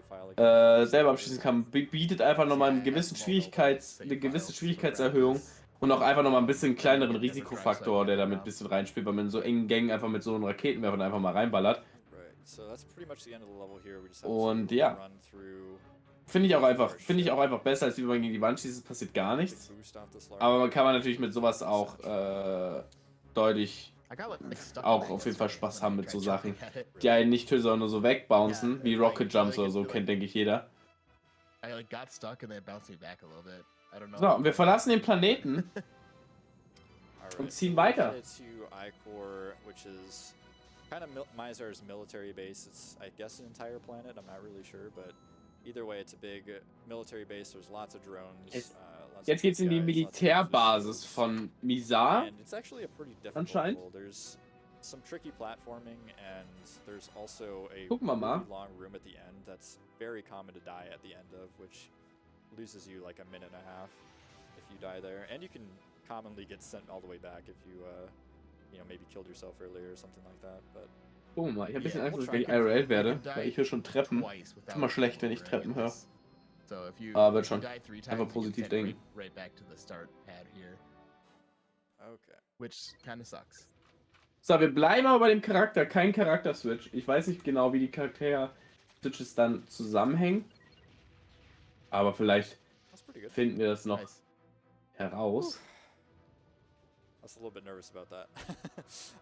selber abschließen kann. Bietet einfach nochmal eine gewisse Schwierigkeitserhöhung und auch einfach nochmal ein bisschen kleineren Risikofaktor, der damit ein bisschen reinspielt, weil man in so engen Gängen einfach mit so einem Raketenwerfer einfach mal reinballert. Und ja, finde ich auch einfach besser, als wie man gegen die Wand schießt, es passiert gar nichts. Aber man kann natürlich mit sowas auch deutlich auch auf jeden Fall Spaß haben mit so Sachen, die einen nicht töten, sondern nur so wegbouncen, wie Rocket Jumps oder so, kennt denke ich jeder. So, und wir verlassen den Planeten und ziehen weiter. Kind of Mizar's military base. It's, I guess, an entire planet. I'm not really sure, but either way, it's a big military base. There's lots of drones. Jetzt geht's in die Militärbasis von Mizar. Anscheinend. There's some tricky platforming, and there's also a Gucken wir mal. really long room at the end that's very common to die at the end of, which loses you like a minute and a half if you die there, and you can commonly get sent all the way back if you you know, maybe killed yourself earlier or something like that, but... Oh mal, ich habe ein bisschen Angst, dass ich gleich IRL werde, weil ich höre schon Treppen. Ist immer schlecht, wenn ich Treppen höre. Aber wird schon. Einfach positiv denken. So, wir bleiben aber bei dem Charakter, kein Charakter-Switch. Ich weiß nicht genau, wie die Charakter-Switches dann zusammenhängen. Aber vielleicht finden wir das noch heraus. I was a little bit nervous about that.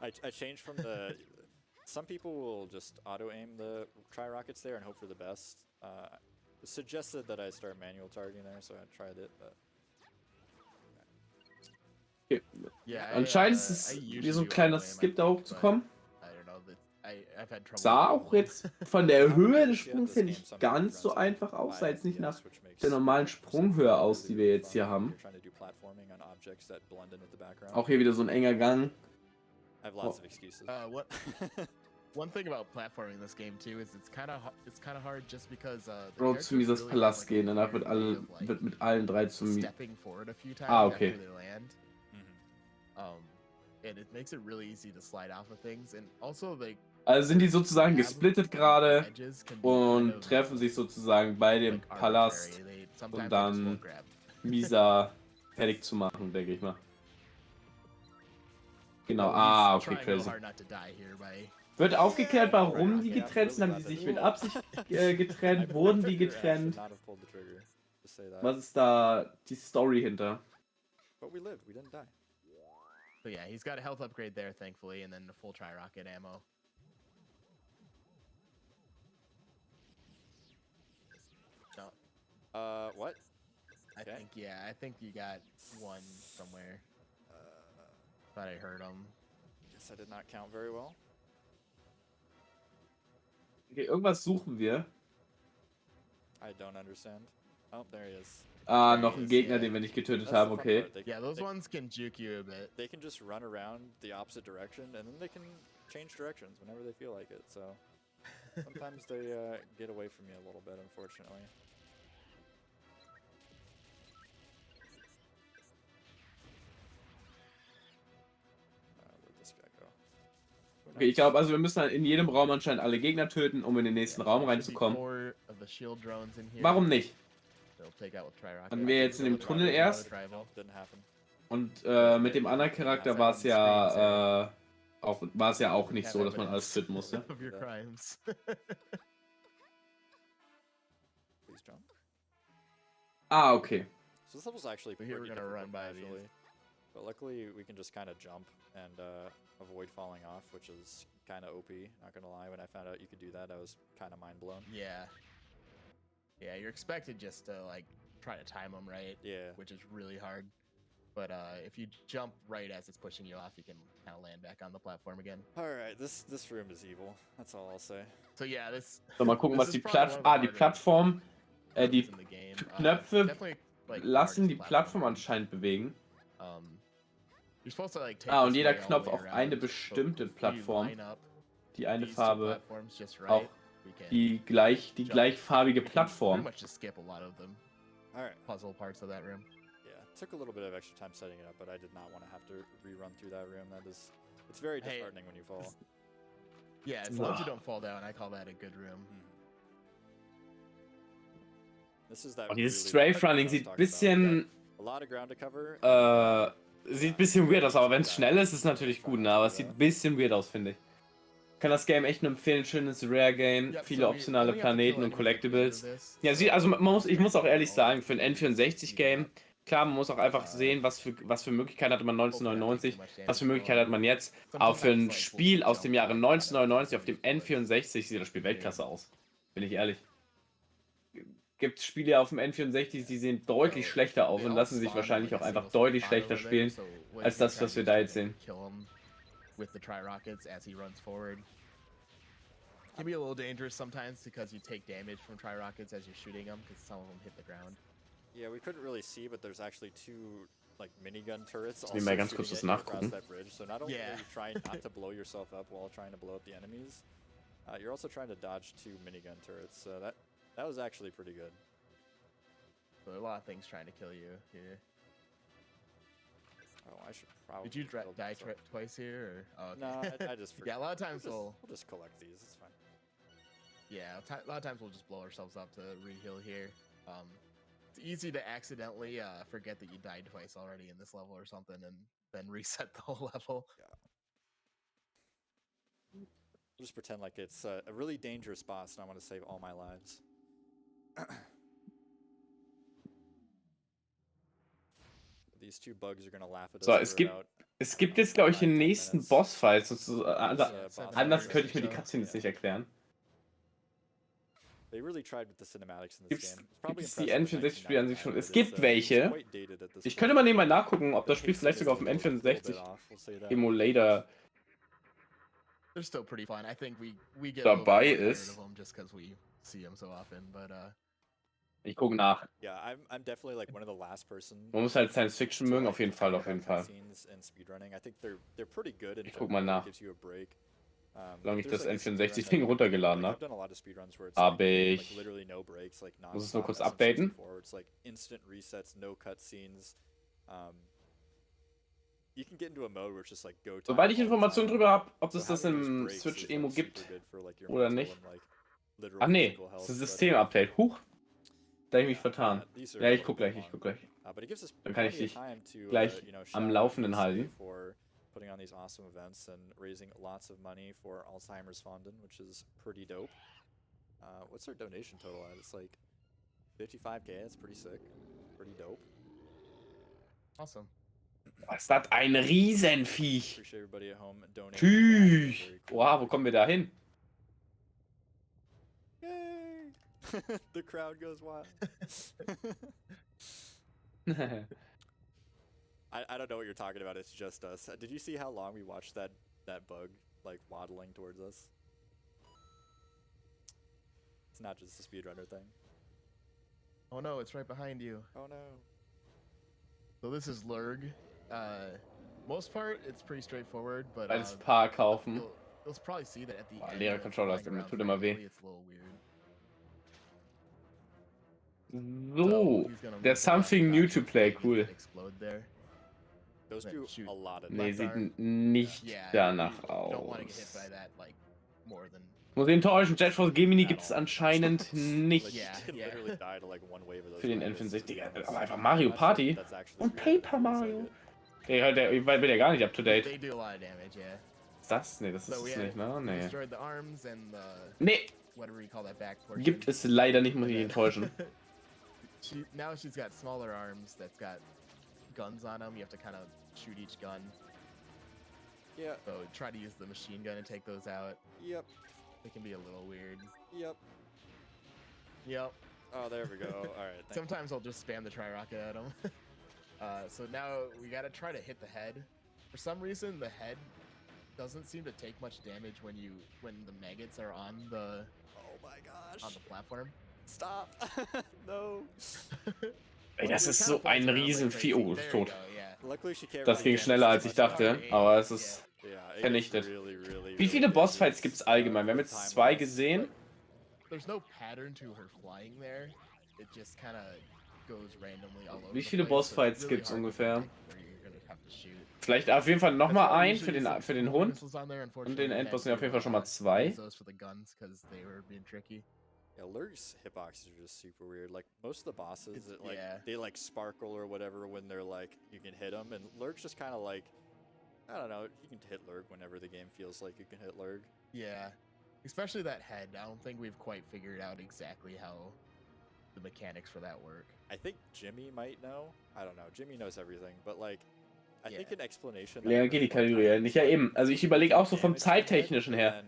I changed from the... Some people will just auto-aim the Tri-Rockets there and hope for the best. It suggested that I start manual targeting there, so I tried it, but... Okay. Anscheinend ist es wie so ein kleiner Skip da hochzukommen. Sah auch jetzt von der Höhe des Sprungs her nicht ganz so einfach aus, sah jetzt nicht nach der normalen Sprunghöhe aus, die wir jetzt hier haben. Auch hier wieder so ein enger Gang. Oh. One thing about platforming in this game too is it's kind of hard just because Bro, zu Misas Palast gehen, danach wird mit allen 3 zum okay. And it makes it really easy to slide off of things, and also like also sind die sozusagen gesplittet gerade und treffen sich sozusagen bei dem Palast, um dann Mizar fertig zu machen, denke ich mal. Genau, okay, crazy. Wird aufgeklärt, warum die getrennt sind? Haben die sich mit Absicht getrennt? Wurden die getrennt? Was ist da die Story hinter? But we lived. We didn't die. So yeah, he's got a health upgrade there, thankfully, and then the full tri-rocket ammo. No. What? I think you got one somewhere. Thought I heard him. Guess I did not count very well. Okay, irgendwas suchen wir. I don't understand. Oh, there he is. Ah, There noch he ein is, Gegner, yeah. den wir nicht getötet That's the haben, fun okay. part. Yeah, those ones can juke you a bit. They can just run around the opposite direction, and then they can change directions whenever they feel like it. So sometimes they get away from me a little bit, unfortunately. Where'd this guy go? Who Okay, ich knows? glaube, also wir müssen in jedem Raum anscheinend alle Gegner töten, um in den nächsten Raum There should be reinzukommen. 4 of the shield drones in here. Warum nicht? They'll take out with tri-rocket. Hatten wir jetzt in dem Tunnel erst? No, didn't happen. Und mit dem anderen Charakter war es ja auch nicht so, dass man alles töten musste. Of your crimes. Please jump. Ah, okay. So this level's actually So pretty here we're gonna run difficult, by actually. these. But luckily we can just kind of jump and avoid falling off, which is kind of OP. Not gonna lie, when I found out you could do that, I was kind of mind blown. Yeah. Yeah, you're expected just to like try to time them right, Yeah. which is really hard. But if you jump right as it's pushing you off, you can kind of land back on the platform again. All right, this room is evil. That's all I'll say. So yeah, this. So, mal gucken, this was is die probably one of the die harder Plattform, die rooms in the game. Knöpfe Definitely, like, the lassen hardest die platform. Plattform anscheinend bewegen. You're supposed to like take Ah, und this jeder way all the Knopf way auf around. eine So bestimmte if you Plattform, line up die eine these two Farbe, platforms just right, auch we can die jump. gleichfarbige You can Plattform. pretty much just skip a lot of them All right. puzzle parts of that room. Yeah, took a little bit of extra time setting it up, but I did not want to have to rerun through that room. It's very Hey, disheartening when you fall. Yeah, as long as you don't fall down, I call that a good room. This is that. Oh, dieses really- Strafe Running I was sieht talking bisschen, about. A lot of ground to cover. sieht bisschen weird aus, aber wenn es schnell ist, ist es natürlich gut, ne? Aber es sieht ein bisschen weird aus, finde ich. Kann das Game echt nur empfehlen, schönes Rare Game, Yep, viele so we optionale only have to Planeten kill und enemies at the end of Collectibles. this, Ja, so also ich muss auch ehrlich all sagen, für ein enemies N64-Game, klar, man muss auch einfach sehen, was für Möglichkeiten hatte man 1999, was für Möglichkeiten hat man jetzt. Aber für ein Spiel aus dem Jahre 1999 auf dem N64 sieht das Spiel Weltklasse aus. Bin ich ehrlich. Gibt Spiele auf dem N64, die sehen deutlich schlechter aus und lassen sich wahrscheinlich auch einfach deutlich schlechter spielen, als das, was wir da jetzt sehen. With the tri-rockets as he runs forward. Can be a little dangerous sometimes because you take damage from tri-rockets as you're shooting them because some of them hit the ground. Yeah, we couldn't really see, but there's actually 2 like minigun turrets Ich will mal ganz shooting kurz was at you across nachgucken. that bridge. So not only Yeah. are you trying not to blow yourself up while trying to blow up the enemies, you're also trying to dodge 2 minigun turrets. So that was actually pretty good. So a lot of things trying to kill you here. Oh, I should probably. Did you build die myself. twice here? Or? Oh, okay. No, I just forgot. Yeah, a lot of times we'll just collect these. It's fine. Yeah, a lot of times we'll just blow ourselves up to re-heal here. It's easy to accidentally forget that you died twice already in this level or something, and then reset the whole level. I'll just pretend like it's a really dangerous boss, and I want to save all my lives. These 2 bugs are gonna laugh at us. So, for es gibt jetzt, glaube ich, den 5, 10 nächsten minutes. Bossfight. Anders könnte ich mir die so. Cutscenes jetzt nicht erklären. They really tried with the cinematics in this game. It's probably Gibt's die impressive in N64-Spiele an sich schon? 1999, Es but gibt it's welche. quite dated at this Ich point. könnte mal nebenbei nachgucken, ob The das Spiel pacing vielleicht is sogar auf a dem little bit N64 off, we'll say that. Emulator They're still pretty fun. I think we get dabei a little bit tired ist. of them just because we see them so often, but Ich gucke nach. Yeah, I'm definitely like one of the last person. Man muss halt Science Fiction to, mögen, like, auf jeden Fall, complain auf jeden about Fall. cutscenes and speedrunning. I think they're pretty good in Ich guck general. mal It nach. gives you a break. Solange ich there's, das like, a speedrun N64-Ding that- runtergeladen like, habe. I've done a lot of speedruns where it's Hab like ich- literally no breaks, like Muss es nur non-stop kurz as in updaten? 64, where it's like instant resets, no cutscenes. You can get into a mode where it's just like go time Sobald ich all the Informationen time. drüber habe, ob So es das having those im breaks is, Switch-Emo like, gibt super good for, like, your oder mental nicht. and, like, literal Ach nee, physical es health, ist ein but, System-Update. Huch, da hab ich mich yeah, vertan. these are Ja, a ich guck little gleich, bit ich guck long. gleich. But it gives us Dann kann ich plenty of dich time to, gleich you know, am shout out Laufenden ESA halten. for putting on these awesome events and raising lots of money for Alzheimer's Fonden, which is pretty dope. What's our donation total at? It's like 55K. That's pretty sick. Pretty dope. awesome. Was ist das? Ein Riesenviech. Appreciate everybody at home donating. Tschüss. Very cool. Wow, wo kommen wir da hin? Yay! The crowd goes wild. I don't know what you're talking about. It's just us. Did you see how long we watched that bug like waddling towards us? It's not just a speedrunner thing. Oh no, it's right behind you. Oh no. So this is Lurg. Most part, it's pretty straightforward, but Als Paar kaufen. you'll probably see that at the end. Leerer Controller, das tut immer weh. It's a little weird. So, there's something new to play, cool. Explode there. Those do a lot of Nee, damage. sieht nicht danach Don't want to get hit aus. by that like more than. Muss ich enttäuschen, Jet Force Gemini gibt es anscheinend nicht. You can literally die to like one wave of those Für den waves. N64, Digga. Aber einfach Mario Party That's actually und weird. Paper Mario. Der bin ja gar nicht up to date. They do a lot of damage, yeah. Ist das? Nee, das ist So es we nicht, ne? Nee. destroyed the arms and the Nee, whatever you call that back portion. gibt es leider nicht, muss ich enttäuschen. Now she's got smaller arms that's got guns on them. You have to kind of shoot each gun. Yeah. So try to use the machine gun and take those out. Yep. It can be a little weird. Yep. Yep. Oh, there we go. All right. Thank Sometimes I'll just spam the tri-rocket at them. So now we gotta try to hit the head. For some reason, the head doesn't seem to take much damage when the maggots are on the Oh my gosh. on the platform. Stop. No. Ey, das ist so ein Riesenvieh. Oh, ist tot. Luckily she can't Das really ging damage schneller, als so ich much. dachte, aber es ist Yeah, it vernichtet. gets really, Wie viele really Bossfights serious, gibt es allgemein? Wir haben jetzt time 2 loss. gesehen. There's no pattern to her flying there. It just kind of goes randomly all over. Wie the viele place, so Bossfights it's really gibt's hard to ungefähr? predict where you're gonna have to shoot. Vielleicht auf jeden Fall nochmal That's why ein usually use für den some Hund. missiles on there. Und Unfortunately, den we had Endboss sind auf to, jeden Fall schon mal 2. use those for the guns because they were being tricky. Yeah, Lurg's hitboxes are just super weird. Like most of the bosses, It's- like yeah. they like sparkle or whatever when they're like you can hit them, and Lurg's just kind of like I don't know. You can hit Lurg whenever the game feels like you can hit Lurg. Yeah, especially that head. I don't think we've quite figured out exactly how the mechanics for that work. I think Jimmy might know. I don't know. Jimmy knows everything, but like I think Yeah. an explanation. Ja, geht die Kategorie ja nicht. Ja, eben. Also ich überlege auch so vom Zeittechnischen her.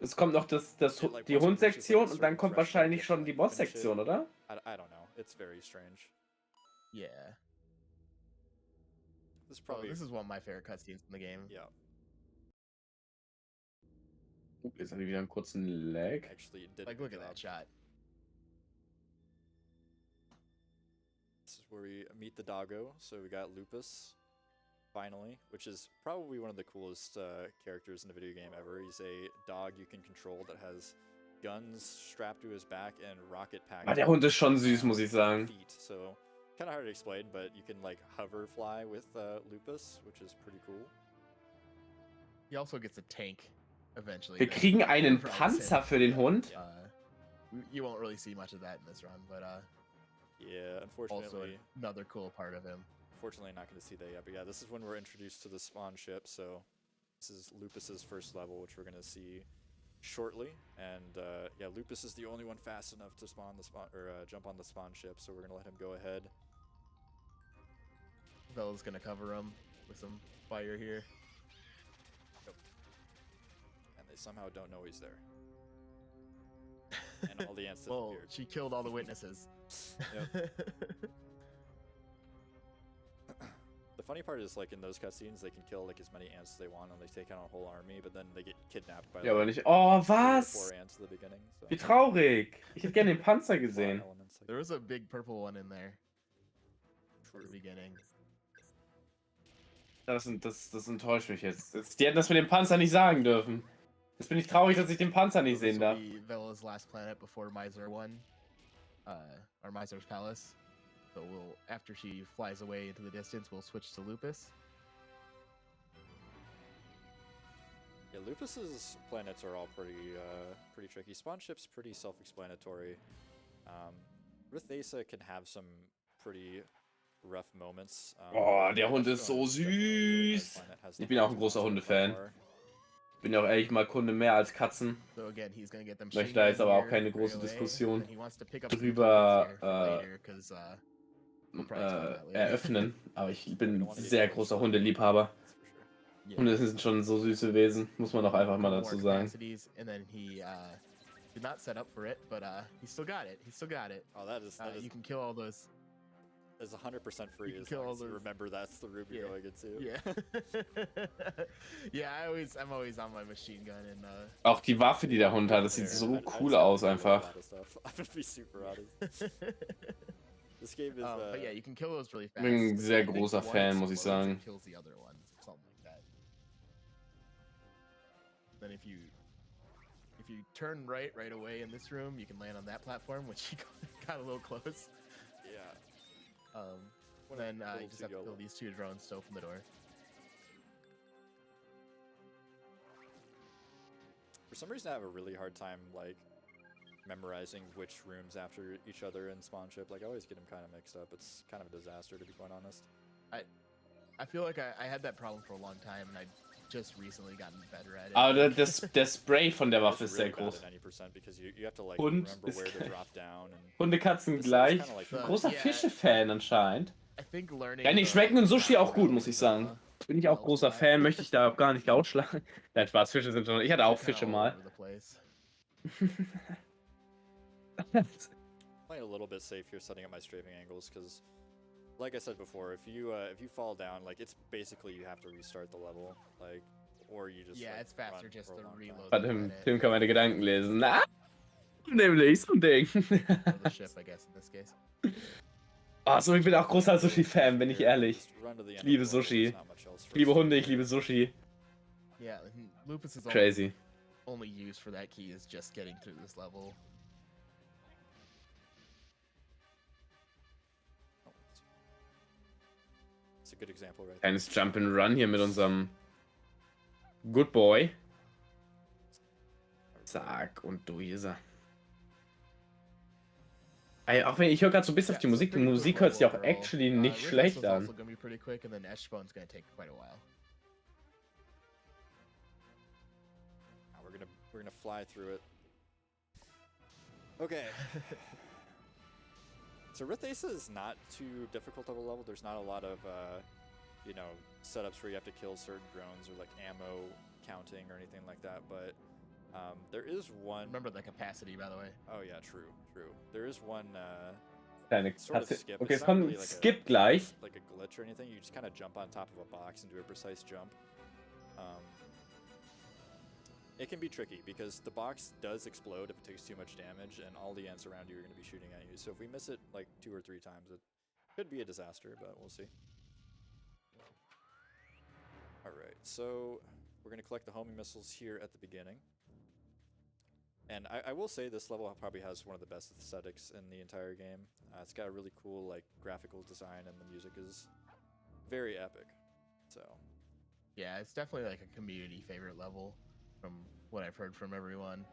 Es kommt noch die Hundsektion und dann kommt wahrscheinlich schon die Bosssektion, oder? I don't know. It's very strange. Yeah. This is Oh, probably this is one of my favorite cutscenes in the game. yeah. Jetzt habe ich wieder einen kurzen Lag. Actually, it did. Like, look at that shot. This is where we meet the doggo. So we got Lupus, finally, which is probably one of the coolest characters in a video game ever. He's a dog you can control that has guns strapped to his back and rocket packs. Ah, der Hund ist schon süß, muss ich sagen. Feet. So kind of hard to explain, but you can like hover fly with Lupus, which is pretty cool. He also gets a tank eventually. Wir that kriegen einen drives Panzer him. für den Hund. You won't really see much of that in this run, but Yeah, also unfortunately. another cool part of him. Unfortunately, not going to see that yet. But yeah, this is when we're introduced to the spawn ship. So this is Lupus's first level, which we're going to see shortly. And yeah, Lupus is the only one fast enough to jump on the spawn ship. So we're going to let him go ahead. Bella's gonna cover him with some fire here. And they somehow don't know he's there. And all the ants Well, disappeared. she killed all the witnesses. Yep. The funny part is, like, in those cutscenes, they can kill like as many ants as they want, and they take out a whole army, but then they get kidnapped by Ja, aber like, nicht. Oh, 3 or was? 4 ants at the beginning. So. Wie traurig. Ich hätte gerne den Panzer gesehen. Elements like There was a big purple one in there at the beginning. Das enttäuscht mich jetzt. Die hätten das mit dem Panzer nicht sagen dürfen. Jetzt bin ich traurig, dass ich den Panzer nicht So this sehen will darf. be Bella's last planet before Mizar 1, or Mizar's palace. So after she flies away into the distance, we'll switch to Lupus. Yeah, Lupus's planets are all pretty tricky. Spawn ship's pretty self-explanatory. With ESA can have some pretty rough moments. Oh, der Hund ist so süß. Ich bin auch ein großer Hundefan. Bin ja auch ehrlich mal Kunde mehr als Katzen. So again, he's gonna get them. Möchte da jetzt aber auch keine große Diskussion drüber, eröffnen. Aber ich bin ein sehr großer Hundeliebhaber. Yeah. Hunde sind schon so süße Wesen, muss man doch einfach mal More dazu sagen. capacities, and then he did not set up for it, but he still got it. He still got it. Oh, that is You can kill all those. Is 100% free can as kill long all as you those- remember that's the room you're going into. Yeah. Yeah, I'm always on my machine gun and Auch die Waffe, die der Hund hat, das sieht so cool aus einfach. I'm gonna be super honest. This game is. but yeah, you can kill those really fast. Bin ein sehr I think großer one Fan, muss ich explodes and sagen. kills the other ones or something like that. Then if you turn right away in this room, you can land on that platform, which you got a little close. Yeah. Then you just have to kill these two drones to open the door. For some reason, I have a really hard time like memorizing which rooms after each other in spawn ship. Like I always get them kind of mixed up. It's kind of a disaster to be quite honest. I feel like I had that problem for a long time, and I just recently gotten better at it. Aber der Spray von der Waffe It's ist sehr really bad groß. at 90% because you have to like Hund remember ist where to geil. drop down and Hunde, Katzen Das ist gleich. kinda like- Großer Yeah. Fische-Fan anscheinend. I think learning. Ja, die schmecken in Sushi auch gut, muss ich sagen. Bin ich auch großer Fan, möchte ich da auch gar nicht ausschlagen. Nein, Spaß, Fische sind schon. Ich hatte auch Fische mal. playing a little bit safe here, setting up my strafing angles because, like I said before, if you fall down, like it's basically you have to restart the level, like, or you just Yeah, like, it's faster run just for a to long time. reload. Tim kann meine Gedanken lesen. Na, nämlich so ein Ding. The ship, I guess, in this case. Also, ich bin auch großer Sushi-Fan, bin ich ehrlich. Just run to the end Ich liebe of the level, Sushi. there's not much else Ich for liebe us to Hunde, do. ich liebe Sushi. Yeah, Lupus is Crazy. only use for that key is just getting through this level. Oh, it's a good example right there. Kleines Jump and Run hier mit unserem Good Boy. Zack, und durch ist er. Ey, auch wenn ich höre gerade so bis auf die Musik hört sich auch actually nicht schlecht an. Also gonna be pretty quick, and then Eshbone's gonna take quite a while. Now we're gonna fly through it. Okay. So Rith ESA is not too difficult of a level. There's not a lot of you know, setups where you have to kill certain drones or like ammo counting or anything like that, but there is one. Remember the capacity, by the way. Oh yeah, true. There is one Kleine sort of Katze. skip. Okay, It's es not kommt really ein like Skip gleich. like a glitch or anything. You just kind of jump on top of a box and do a precise jump. It can be tricky because the box does explode if it takes too much damage, and all the ants around you are going to be shooting at you. So if we miss it like 2 or 3 times, it could be a disaster, but we'll see. Alright, so we're going to collect the homing missiles here at the beginning. And I will say this level probably has one of the best aesthetics in the entire game. It's got a really cool like graphical design, and the music is very epic. So Yeah, it's definitely like a community favorite level from what I've heard from everyone.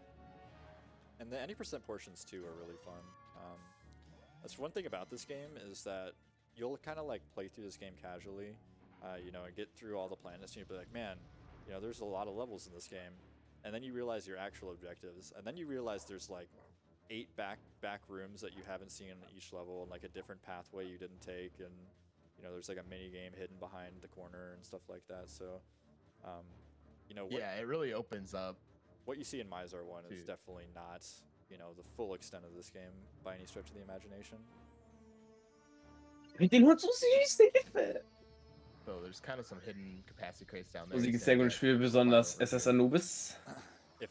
And the 90% portions too are really fun. That's one thing about this game is that you'll kind of like play through this game casually, you know, and get through all the planets, and you'll be like, man, you know, there's a lot of levels in this game. And then you realize your actual objectives, and then you realize there's like 8 back rooms that you haven't seen in each level, and like a different pathway you didn't take, and you know, there's like a mini game hidden behind the corner and stuff like that. So, you know, Yeah, it really opens up. what you see in Mizar 1 is Dude. definitely not, you know, the full extent of this game by any stretch of the imagination. Mit den Hund so süß, Hilfe! So there's kind of some hidden capacity crates down there. Musik you ist sehr can gut im get Spiel, besonders over SS here. If Anubis.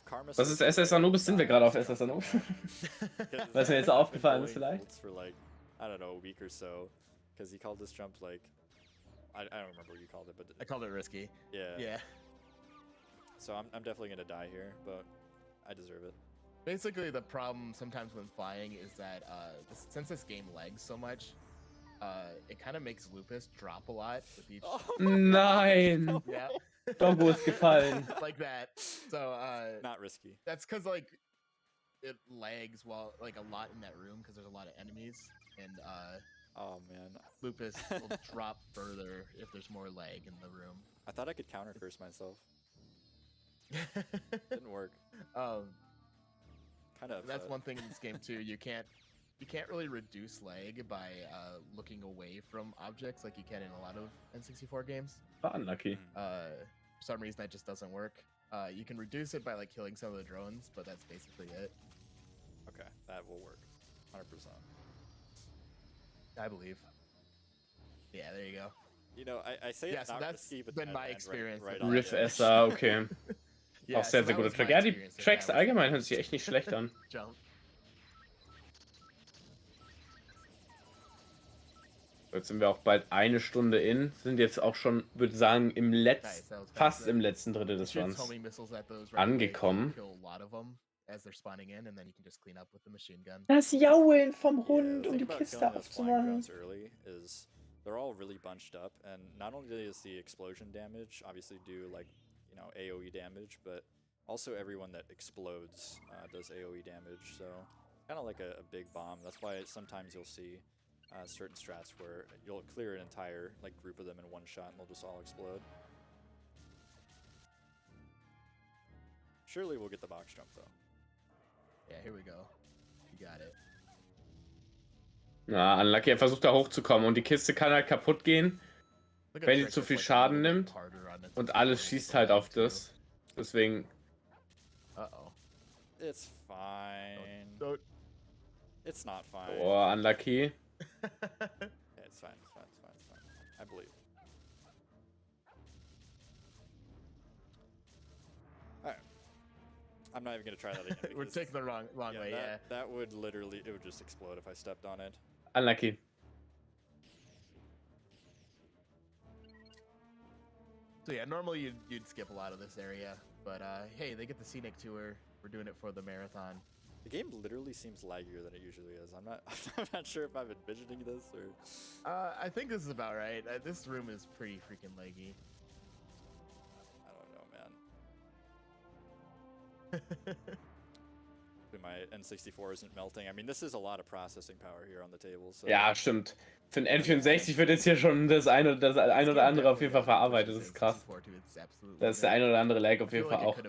Karma Was ist SS Anubis? Sind wir gerade auf SS Anubis? Was mir jetzt aufgefallen ist vielleicht? For like, I don't know, a week or so, because he called this jump like, I don't remember what you called it, but I called it risky. yeah. Yeah. So I'm definitely gonna die here, but I deserve it. Basically, the problem sometimes when flying is that since this game lags so much, it kind of makes Lupus drop a lot with each. Oh, Nein! Yeah. Doggo ist gefallen. Like that. So not risky. that's because like it lags while like a lot in that room because there's a lot of enemies, and Oh man, Lupus will drop further if there's more lag in the room. I thought I could counter curse myself. Didn't work. Um, Kind of. that's one thing in this game too. You can't you can't really reduce lag by looking away from objects like you can in a lot of N64 games. Unlucky. For some reason, that just doesn't work. You can reduce it by like killing some of the drones, but that's basically it. Okay, that will work, 100%. I believe. Yeah, there you go. You know, I say Yeah, it's so not that's risky, but been then my I land experience right with on Riff the edge. ESA, okay. Yeah, Auch sehr, so sehr that guter was Track. my Ja, die experience with Tracks that, was allgemein that hören sich echt nicht schlecht an. Jump. Jetzt sind wir auch bald 1 Stunde in. Sind jetzt auch schon, würde ich sagen, Nice, that was fast fast. im letzten Drittel des Shoots Runs homing missiles at those right away, angekommen. kill a lot of them as they're spawning in, and then you can just clean up with the machine gun. Das Jaulen vom Yeah, Hund, the um thing die about Kiste killing those flying aufzumachen. drones early is they're all really bunched up, and not only is the explosion damage obviously do like, you know, AoE damage, but also everyone that explodes does AoE damage, so kind of like a big bomb. That's why sometimes you'll see certain strats where you'll clear an entire like group of them in one shot and they'll just all explode. Surely we'll get the box jump though. Yeah, here we go. You got it. Na, Unlucky, er versucht da hochzukommen und die Kiste kann halt kaputt gehen, Look at wenn sie Trick zu just, viel like, a Schaden little nimmt bit harder on its und alles missile schießt halt auf too. das. Deswegen, Uh-oh. It's fine. Don't. It's not fine. oh, Unlucky. Yeah, it's fine. It's fine. It's fine. It's fine. I believe. Alright. I'm not even gonna try that again. We're because- taking the wrong way, yeah. That would literally, it would just explode if I stepped on it. Unlucky. So yeah, normally you'd skip a lot of this area, but hey, they get the scenic tour. We're doing it for the marathon. The game literally seems laggier than it usually is. I'm not sure if I'm envisioning this or. I think this is about right. This room is pretty freaking laggy. I don't know, man. My N64 isn't melting. I mean, this is a lot of processing power here on the table. So. Ja, stimmt. Für ein N64 wird jetzt hier schon das ein oder andere auf jeden Fall verarbeitet. Das ist krass. Da ist der ein oder andere Lag auf jeden Fall auch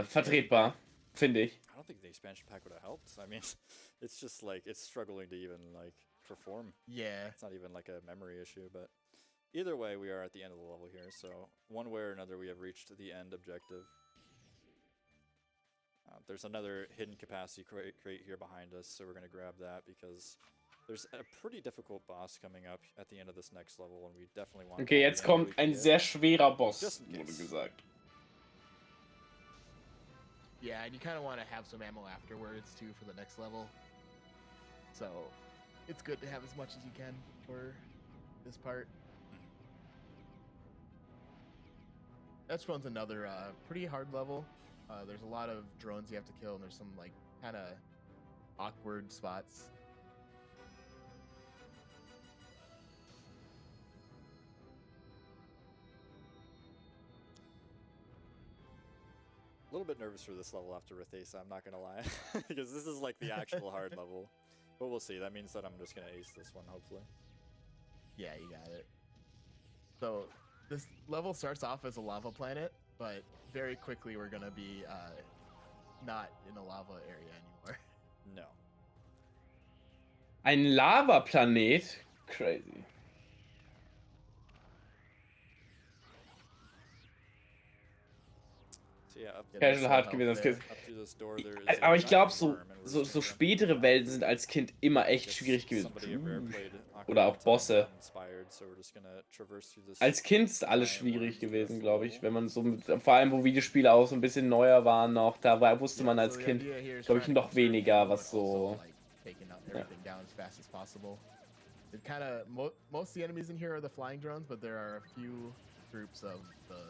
vertretbar, finde ich. I don't think the expansion pack would have helped. I mean, it's just like it's struggling to even like perform. Yeah. It's not even like a memory issue, but either way, we are at the end of the level here. So one way or another, we have reached the end objective. There's another hidden capacity crate here behind us, so we're going to grab that because there's a pretty difficult boss coming up at the end of this next level, and we definitely want. Okay, jetzt kommt ein sehr schwerer Boss, wurde gesagt. Yeah, and you kind of want to have some ammo afterwards too for the next level. So it's good to have as much as you can for this part. That one's another pretty hard level. There's a lot of drones you have to kill, and there's some like kind of awkward spots. A little bit nervous for this level after ESA, I'm not gonna lie, because this is like the actual hard level. But we'll see. That means that I'm just gonna ace this one, hopefully. Yeah, you got it. So this level starts off as a lava planet, but very quickly we're gonna be not in a lava area anymore. No. Ein Lavaplanet? Crazy. So yeah, Casual hart gewesen. Aber ich glaube, so spätere Welten sind als Kind immer echt schwierig gewesen. Oder auch Bosse. Als Kind ist alles schwierig gewesen, glaube ich. Wenn man so vor allem, wo Videospiele auch so ein bisschen neuer waren noch, da wusste man als Kind, glaube ich, noch weniger, was so. Ja. Kind of most of the enemies in here are the flying drones, but there are a few groups of the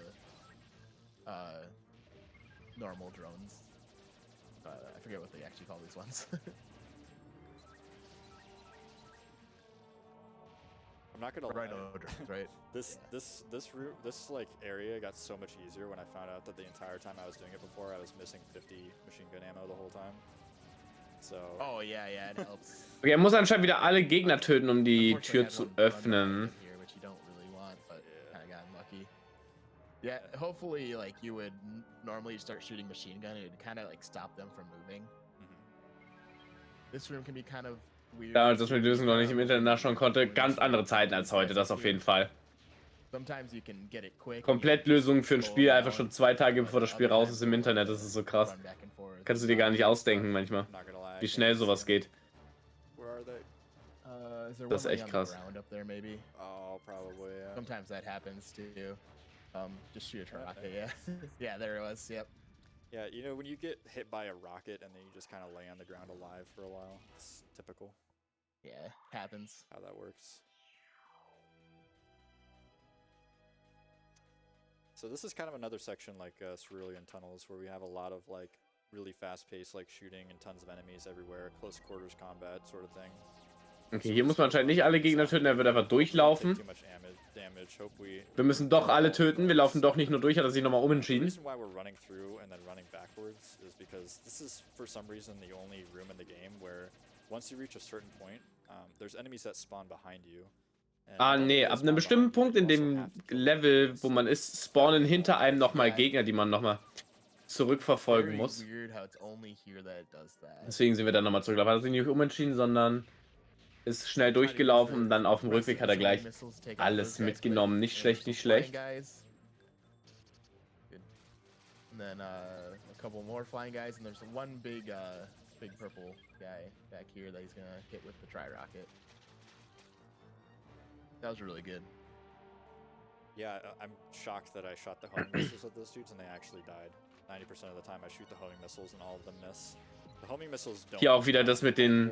normal drones. I forget what they actually call these ones. I'm not gonna lie. Drones, right? This like area got so much easier when I found out that the entire time I was doing it before, I was missing 50 machine gun ammo the whole time. So. Oh yeah, it helps. Okay, er muss anscheinend wieder alle Gegner töten, um die Tür zu öffnen. Yeah, hopefully, like, you would normally start shooting machine gun, it would kind of, like, stop them from moving. This room can be kind of weird. Damals, dass man die Lösung noch nicht im Internet nachschauen konnte, ganz andere Zeiten als heute, das auf jeden Fall. Komplett Lösungen für ein Spiel einfach schon 2 Tage bevor das Spiel raus ist im Internet, das ist so krass. Kannst du dir gar nicht ausdenken manchmal, wie schnell sowas geht. Das ist echt krass. Oh, probably, yeah. Sometimes that happens too. Just shoot a rocket, yeah. Yeah, there it was, yep. Yeah, you know, when you get hit by a rocket and then you just kind of lay on the ground alive for a while, it's typical. Yeah, happens. How that works. So this is kind of another section like Cerulean Tunnels, where we have a lot of like really fast-paced like shooting and tons of enemies everywhere, close quarters combat sort of thing. Okay, hier muss man anscheinend nicht alle Gegner töten, er wird einfach durchlaufen. Wir müssen doch alle töten, wir laufen doch nicht nur durch, hat er sich nochmal umentschieden. The reason why we're running through and then running backwards is because this is for some reason the only room in the game where once you reach a certain point, there's enemies that spawn behind you. Ah, nee, ab einem bestimmten Punkt in dem Level, wo man ist, spawnen hinter einem nochmal Gegner, die man nochmal zurückverfolgen muss. Deswegen sind wir dann nochmal zurückgelaufen. Er hat sich nicht umentschieden, sondern ist schnell durchgelaufen und dann auf dem Rückweg hat er gleich alles mitgenommen. Nicht schlecht, nicht schlecht. Then a couple more flying guys, and there's one big purple guy back here that he's gonna hit with the tri-rocket. That was really good. Yeah, I'm shocked that I shot the homing missiles at those dudes and they actually died. 90% of the time I shoot the homing missiles and all of them miss. The homing missiles don't Hier auch wieder das mit den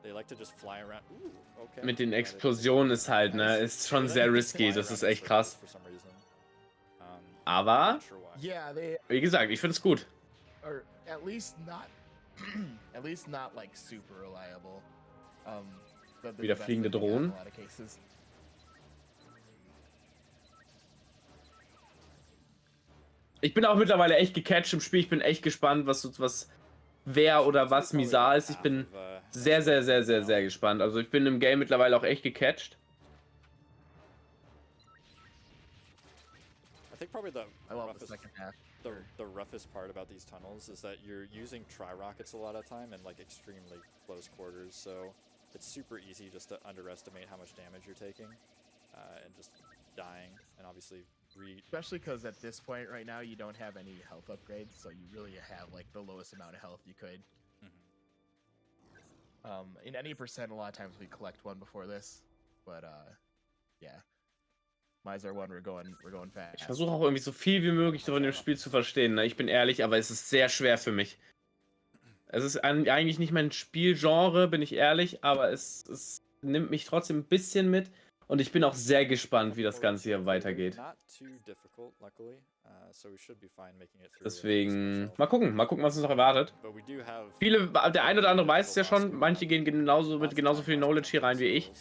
They like to just fly around. Ooh, okay. Mit den Explosionen ist halt, ne, ist schon sehr risky, das ist echt krass. Aber, wie gesagt, ich finde es gut. Or at least not like super reliable. Wieder fliegende Drohnen. Ich bin auch mittlerweile echt gecatcht im Spiel. Ich bin echt gespannt, wer oder was Mizar ist. Ich bin sehr, sehr, sehr, sehr, sehr gespannt. Also ich bin im Game mittlerweile auch echt gecatcht. I think probably the roughest part about these tunnels is that you're using tri-rockets a lot of time in like extremely close quarters, so it's super easy just to underestimate how much damage you're taking and just dying, and obviously especially because at this point right now you don't have any health upgrades, so you really have like the lowest amount of health you could. In any percent, a lot of times we collect one before this, but yeah. Mizar 1, we're going fast. Ich versuche auch irgendwie so viel wie möglich von dem Spiel zu verstehen, ne? Ich bin ehrlich, aber es ist sehr schwer für mich. Es ist eigentlich nicht mein Spielgenre, bin ich ehrlich, aber es nimmt mich trotzdem ein bisschen mit und ich bin auch sehr gespannt, wie das Ganze hier weitergeht. Deswegen, mal gucken, was uns noch erwartet. Der eine oder andere weiß es ja schon, manche gehen mit genauso viel Knowledge hier rein wie ich.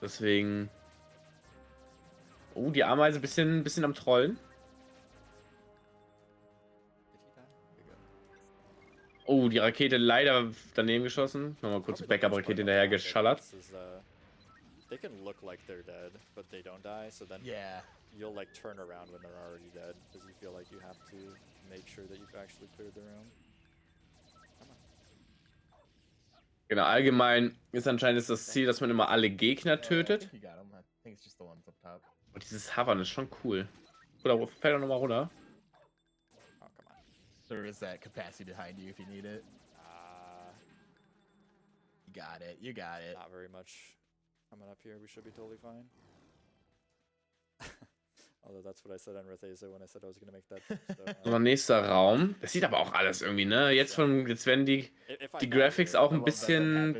Deswegen. Oh, die Ameise bisschen am Trollen. Oh, die Rakete leider daneben geschossen. Nochmal kurz Backup-Rakete hinterher geschallert. They can look like they're dead, but they don't die, so then you'll like turn around when they're already dead, because you feel like you have to make sure that you've actually cleared the room. Genau, allgemein ist anscheinend das Ziel, dass man immer alle Gegner tötet. Und dieses Hovern ist schon cool. Oder fällt er nochmal runter? Oh, come on. There is that capacity behind you if you need it. You got it. Not very much coming up here. We should be totally fine. Although that's what I said on ESA when I said I was gonna make that. So, nächster Raum. Das sieht aber auch alles irgendwie, ne? Jetzt werden die Graphics auch ein bisschen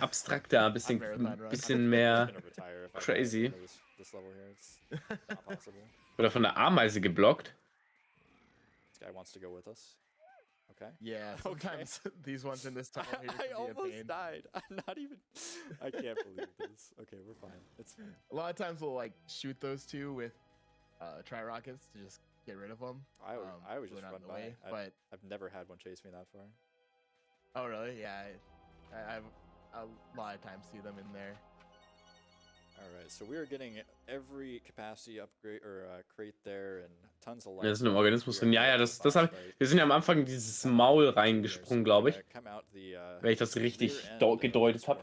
abstrakter, ein bisschen mehr crazy. Oder von der Ameise geblockt. This guy wants to go with us. Okay. Yeah, sometimes these ones in this tunnel here I almost died. I can't believe this. Okay, we're fine. It's fine. A lot of times we'll like shoot those two with tri-rockets to just get rid of them. I would just run by. But I've never had one chase me that far. Oh really? Yeah, I've a lot of times see them in there. Alright, so we are getting every capacity upgrade or crate there and tons of life. Das ist ein Organismus drin. Ja, ja, das hab ich. Wir sind ja am Anfang in dieses Maul reingesprungen, glaube ich. Wenn ich das richtig gedeutet habe.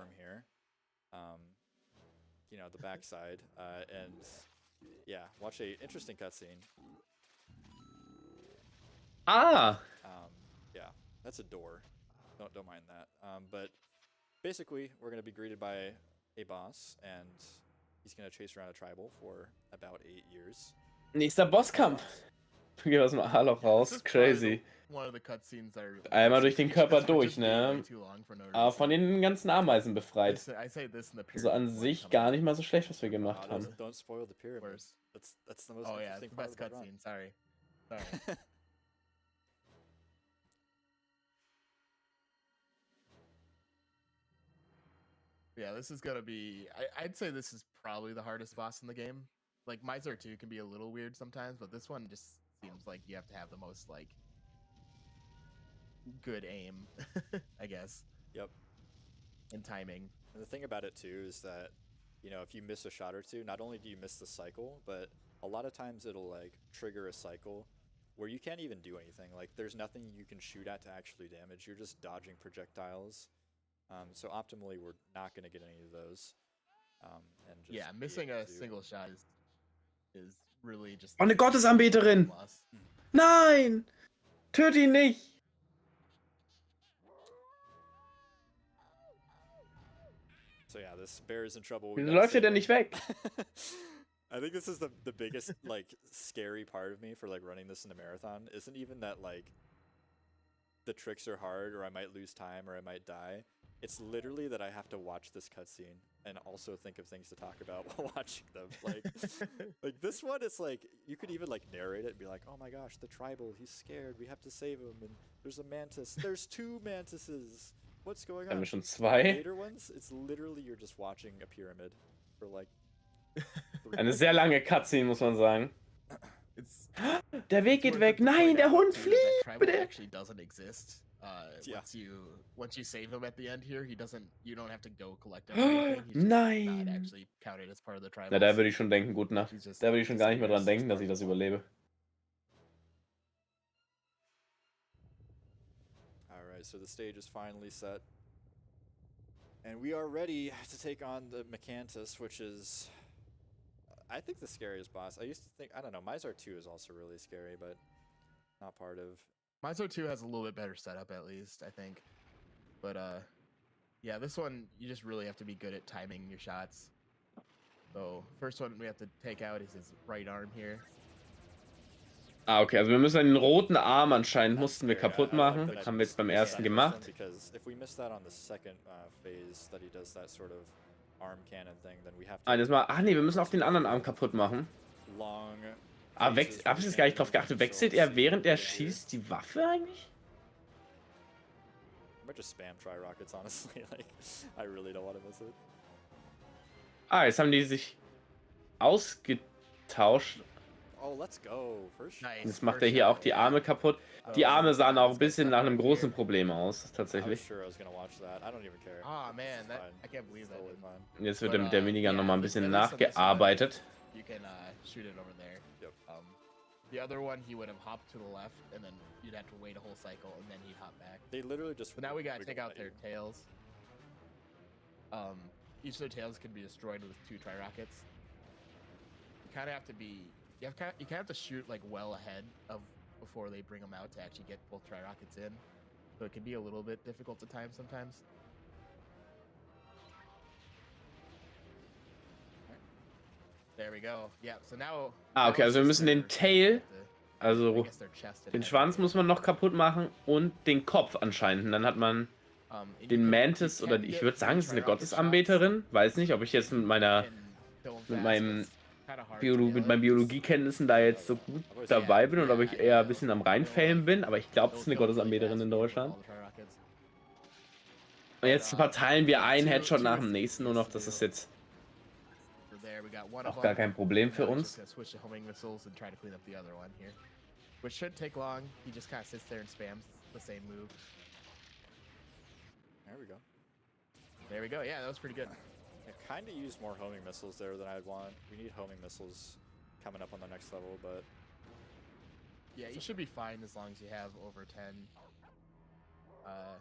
You know, the backside, and yeah, watch a interesting cutscene. Ah! Yeah, that's a door. Don't mind that. But basically, we're gonna be greeted by a boss, and he's gonna chase around a tribal for about 8 years. Nächster Bosskampf. Gehen wir aus dem A-Loch raus. Crazy. Einmal durch den Körper durch, ne? Aber von den ganzen Ameisen befreit. Also an sich gar nicht mal so schlecht, was wir gemacht haben. Don't spoil the pyramid. That's the most interesting part of the run. Sorry. Yeah, this is gonna be. I'd say this is probably the hardest boss in the game. Like Mizar 2 can be a little weird sometimes, but this one just seems like you have to have the most like good aim, I guess. Yep. And timing. And the thing about it too is that, you know, if you miss a shot or two, not only do you miss the cycle, but a lot of times it'll like trigger a cycle where you can't even do anything. Like there's nothing you can shoot at to actually damage. You're just dodging projectiles. So optimally, we're not going to get any of those. And just yeah, missing a single shot is really just. Oh, eine Gottesanbeterin! Nein! Töte ihn nicht! So yeah, this bear is in trouble. Wieso läuft er denn nicht weg? I think this is the biggest like scary part of me for like running this in a marathon. Isn't even that like the tricks are hard, or I might lose time, or I might die. It's literally that I have to watch this cutscene and also think of things to talk about while watching them. Like, like this one, it's like you could even like narrate it and be like, "Oh my gosh, the tribal, he's scared. We have to save him." And there's a mantis. There's 2 mantises. What's going on? Haben wir schon 2? Later ones, it's literally you're just watching a pyramid for like. Eine sehr lange Cutscene, muss man sagen. Der Weg geht weg. Nein, der Hund fliegt. Bitte. Actually doesn't exist. Once you save him at the end here, you don't have to go collect him or anything. He's just not actually counted as part of the tribal. Na, da würde ich schon denken, gut Nacht. Da würde ich schon gar nicht mehr dran denken, dass ich das überlebe. Alright, so the stage is finally set. And we are ready to take on the Mechantus, which is, I think, the scariest boss. I used to think, I don't know, Mizar 2 is also really scary, but not part of. Mizar 2 has a little bit better setup, at least, I think. But, yeah, this one, you just really have to be good at timing your shots. So, first one we have to take out is his right arm here. Ah, okay, also wir müssen den roten Arm anscheinend mussten wir kaputt machen. Haben wir jetzt beim ersten gemacht. Ah, nee, wir müssen auch den anderen Arm kaputt machen. Aber hab ich jetzt gar nicht drauf geachtet. Wechselt er, während er schießt, die Waffe eigentlich? Ah, jetzt haben die sich ausgetauscht. Jetzt macht er hier auch die Arme kaputt. Die Arme sahen auch ein bisschen nach einem großen Problem aus, tatsächlich. Jetzt wird er mit der Minigun nochmal ein bisschen nachgearbeitet. The other one, he would have hopped to the left, and then you'd have to wait a whole cycle, and then he'd hop back. They literally just. So now we gotta take out their tails. Each of their tails can be destroyed with 2 tri-rockets. You kind of have to be. You kind of have to shoot like well ahead of before they bring them out to actually get both tri-rockets in. So it can be a little bit difficult to time sometimes. There we go. Yeah, so now. Ah, okay, also wir müssen den Tail, also den Schwanz muss man noch kaputt machen und den Kopf anscheinend. Und dann hat man den Mantis, oder ich würde sagen, es ist eine Gottesanbeterin. Weiß nicht, ob ich jetzt mit meinen Biologiekenntnissen da jetzt so gut dabei bin oder ob ich eher ein bisschen am Reinfällen bin. Aber ich glaube, es ist eine Gottesanbeterin in Deutschland. Und jetzt verteilen wir einen Headshot nach dem nächsten nur noch. Das ist jetzt auch gar kein Problem für uns. Which should take long. He just kind of sits there and spams the same move. There we go. There we go. Yeah, that was pretty good. Kind of use more homing missiles there than I'd want. We need homing missiles coming up on the next level, but yeah, you should be fine as long as you have over 10.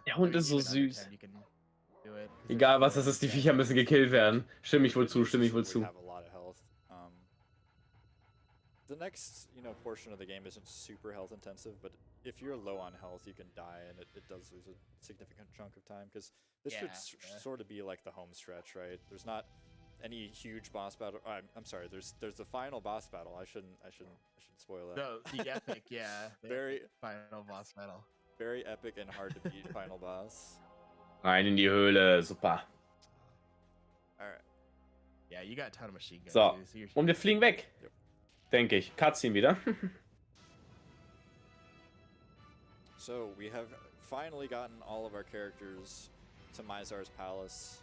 Der Hund ist so even under süß. 10, you can do it, 'cause Egal there's was das ist, die four Viecher müssen gekillt werden. Stimme ich wohl zu, stimme ich wohl we zu. have a lot of health. The next, portion of the game isn't super health intensive, but if you're low on health, you can die, and it does lose a significant chunk of time, because this should sort of be like the home stretch, right? There's not any huge boss battle. I'm sorry. There's the final boss battle. I shouldn't spoil that. No, the epic, yeah. Very final boss battle. Very epic and hard to beat final boss. Rein in die Höhle, super. Alright. Yeah, you got a ton of machine guns. So, Too, so you're und wir fliegen weg. Yep. Denke ich. Cutscene wieder. So, we have finally gotten all of our characters to Mizar's palace.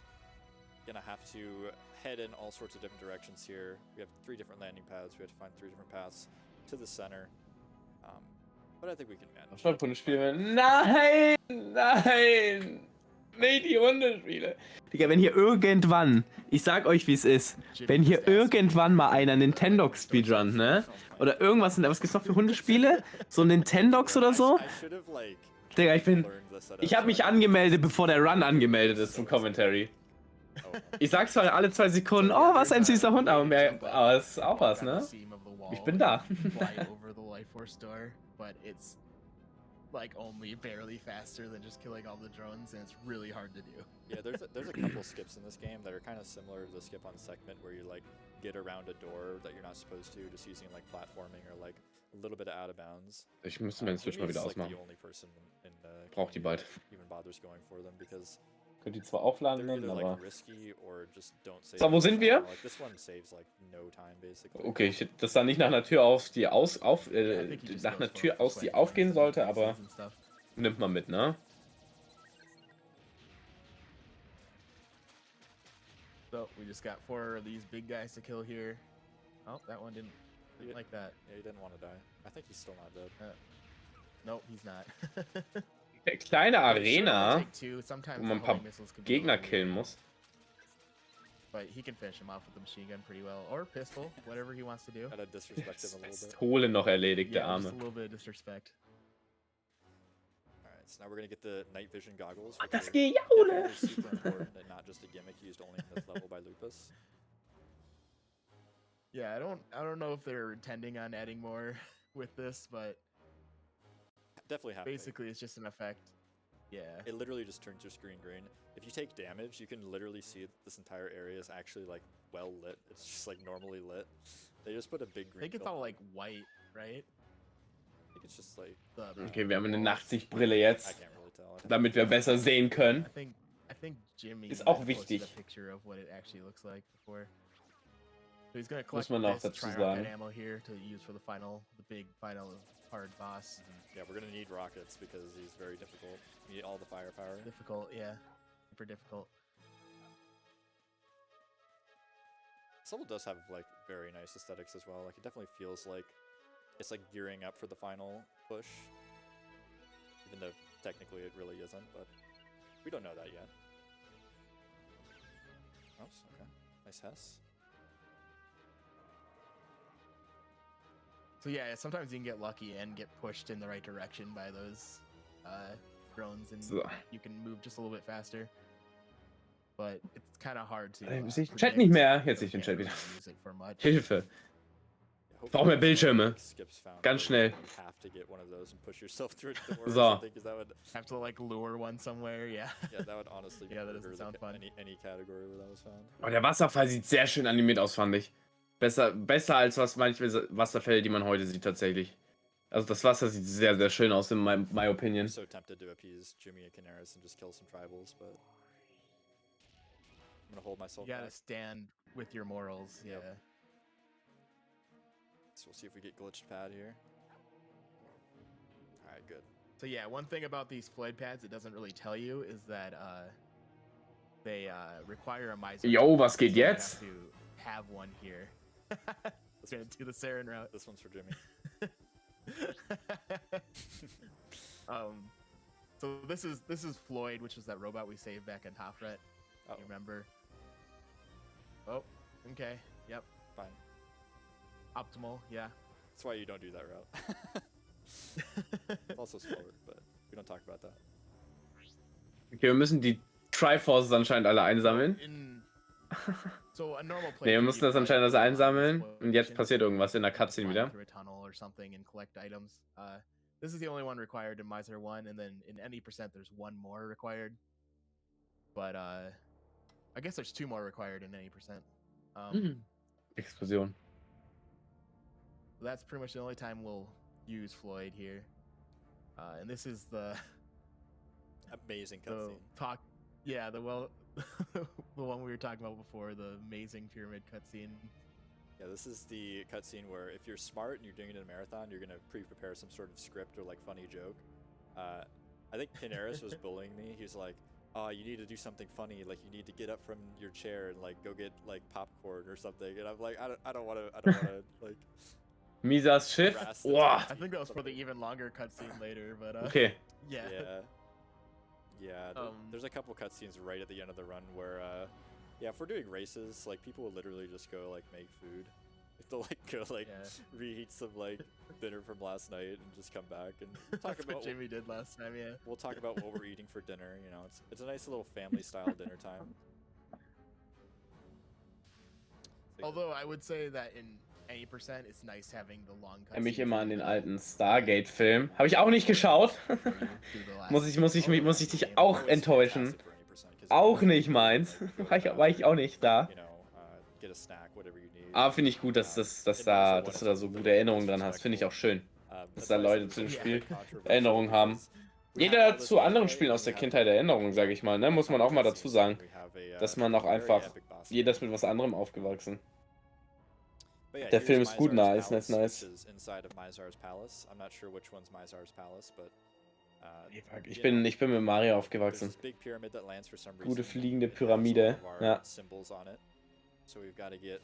Gonna have to head in all sorts of different directions here. We have 3 different landing paths. We have to find 3 different paths to the center. But I think we can manage. Hundespiele. Nein! Nein! Nicht die Hundespiele. Digga, wenn hier irgendwann, ich sag euch wie es ist, wenn hier irgendwann mal einer Nintendox speedrun, ne? Oder irgendwas, was gibt's noch für Hundespiele? So Nintendox oder so? Digga, ich hab mich angemeldet, bevor der Run angemeldet ist zum Commentary. Ich sag's zwar alle 2 Sekunden, oh, was ein süßer Hund, aber es ist auch was, ne? Ich bin da. But it's like only barely faster than just killing all the drones, and it's really hard to do. Yeah, there's a couple skips in this game that are kind of similar to the skip on Segment, where you like get around a door that you're not supposed to, just using like platforming or like a little bit out of bounds. Ich müsste meinen Switch mal wieder ausmachen. Brauch die bald. Even bothers going for them because könnt die zwar aufladen, aber... So, wo sind wir? Okay, das sah nicht nach einer Tür aus, die nach einer Tür aus, die aufgehen sollte, aber nimmt man mit, ne? So, we just got 4 of these big guys to kill here. Oh, that one didn't like that. Yeah, he didn't want to die. I think he's still not dead. Nope, he's not. Kleine Arena, wo man ein paar Gegner killen muss. But he can finish him off with the machine gun pretty well, or pistol, whatever he wants to do. Gotta disrespect him a little bit. Hole noch erledigt, der Arme. Just a little bit of disrespect. Alright, so now we're gonna get the night vision goggles. Das Gejaule! Super important and not just a gimmick used only in this level by Lupus. Yeah, I don't know if they're intending on adding more with this, but definitely happening. Basically, it's just an effect. Yeah. It literally just turns your screen green. If you take damage, you can literally see this entire area is actually like well lit. It's just like normally lit. They just put a big green. I think it's all like white, right? I think it's just like. Okay, wir haben eine Nachtsichtbrille jetzt, damit wir besser sehen können. I think Jimmy ist auch wichtig. A picture of what it actually looks like before. So he's gonna collect muss man noch dazu sagen. ammo here to use for the big final hard boss. Yeah, we're gonna need rockets because he's very difficult. You need all the firepower. Difficult, yeah. Super difficult. This level does have like very nice aesthetics as well. Like it definitely feels like it's like gearing up for the final push. Even though technically it really isn't, but we don't know that yet. Oops, okay. Nice Hess. So yeah, sometimes you can get lucky and get pushed in the right direction by those drones, and you can move just a little bit faster. But it's kind of hard to. Sehe ich den Chat nicht mehr. Jetzt sehe ich den Chat wieder. Hilfe. Ich brauche mehr Bildschirme. Ganz schnell. So. Have to like lure one somewhere, yeah. Yeah, that would honestly. Yeah, that doesn't sound fun. Any category where that was found. Oh, der Wasserfall sieht sehr schön animiert aus, fand ich. Besser als was manche Wasserfälle, die man heute sieht, tatsächlich. Also das Wasser sieht sehr, sehr schön aus, in my opinion. I'm so tempted to appease Jimmy and Canaris and just kill some tribals, but I'm gonna hold myself back. You gotta back. stand with your morals, yeah. Yep. So we'll see if we get glitched pad here. Alright, good. So yeah, one thing about these Floyd pads it doesn't really tell you is that they require a Mizar. Yo, was geht jetzt? To have one here. Gonna do the Saren route. This one's for Jimmy. So this is Floyd, which is that robot we saved back in Top Ret. You remember? Oh, okay. Yep. Fine. Optimal, yeah. That's why you don't do that route. It's also slower, but we don't talk about that. Okay, wir müssen die Triforces anscheinend alle einsammeln. So a normal Ne, wir müssen das anscheinend alles einsammeln. Und jetzt passiert irgendwas in der Cutscene wieder. Through a tunnel or something and collect items. This is the only one required in Mizar 1, and then in any percent there's one more required. But I guess there's 2 more required in any percent. Explosion. That's pretty much the only time we'll use Floyd here. And this is the amazing cutscene. The one we were talking about before, the amazing pyramid cutscene. Yeah, this is the cutscene where if you're smart and you're doing it in a marathon, you're gonna pre-prepare some sort of script or like funny joke. I think Pinaris was bullying me. He's like, "Oh, you need to do something funny. Like you need to get up from your chair and like go get like popcorn or something." And I'm like, I don't want to like. Mizar's Schiff. Wow. I think that was for the even longer cutscene later, but okay. Yeah. There's a couple cutscenes right at the end of the run where, yeah, if we're doing races, like people will literally just go like make food. They'll like go like reheat some like dinner from last night and just come back and talk That's about what Jimmy did last time. Yeah. We'll talk about what we're eating for dinner. You know, it's a nice little family style dinner time. Although I would say that in any percent, it's nice having the long cutscene. Mich immer an den alten Stargate-Film. Habe ich auch nicht geschaut. muss ich dich auch enttäuschen. Auch nicht meins. War ich auch nicht da. Aber finde ich gut, dass du da so gute Erinnerungen dran hast. Finde ich auch schön. Dass da Leute zu dem Spiel Erinnerungen haben. Jeder zu anderen Spielen aus der Kindheit Erinnerungen, sage ich mal, ne? Muss man auch mal dazu sagen. Dass man auch einfach, jeder ist mit was anderem aufgewachsen. Der Film ist gut, nice. Ich bin mit Mario aufgewachsen. Gute fliegende Pyramide. Ja. So we've got to get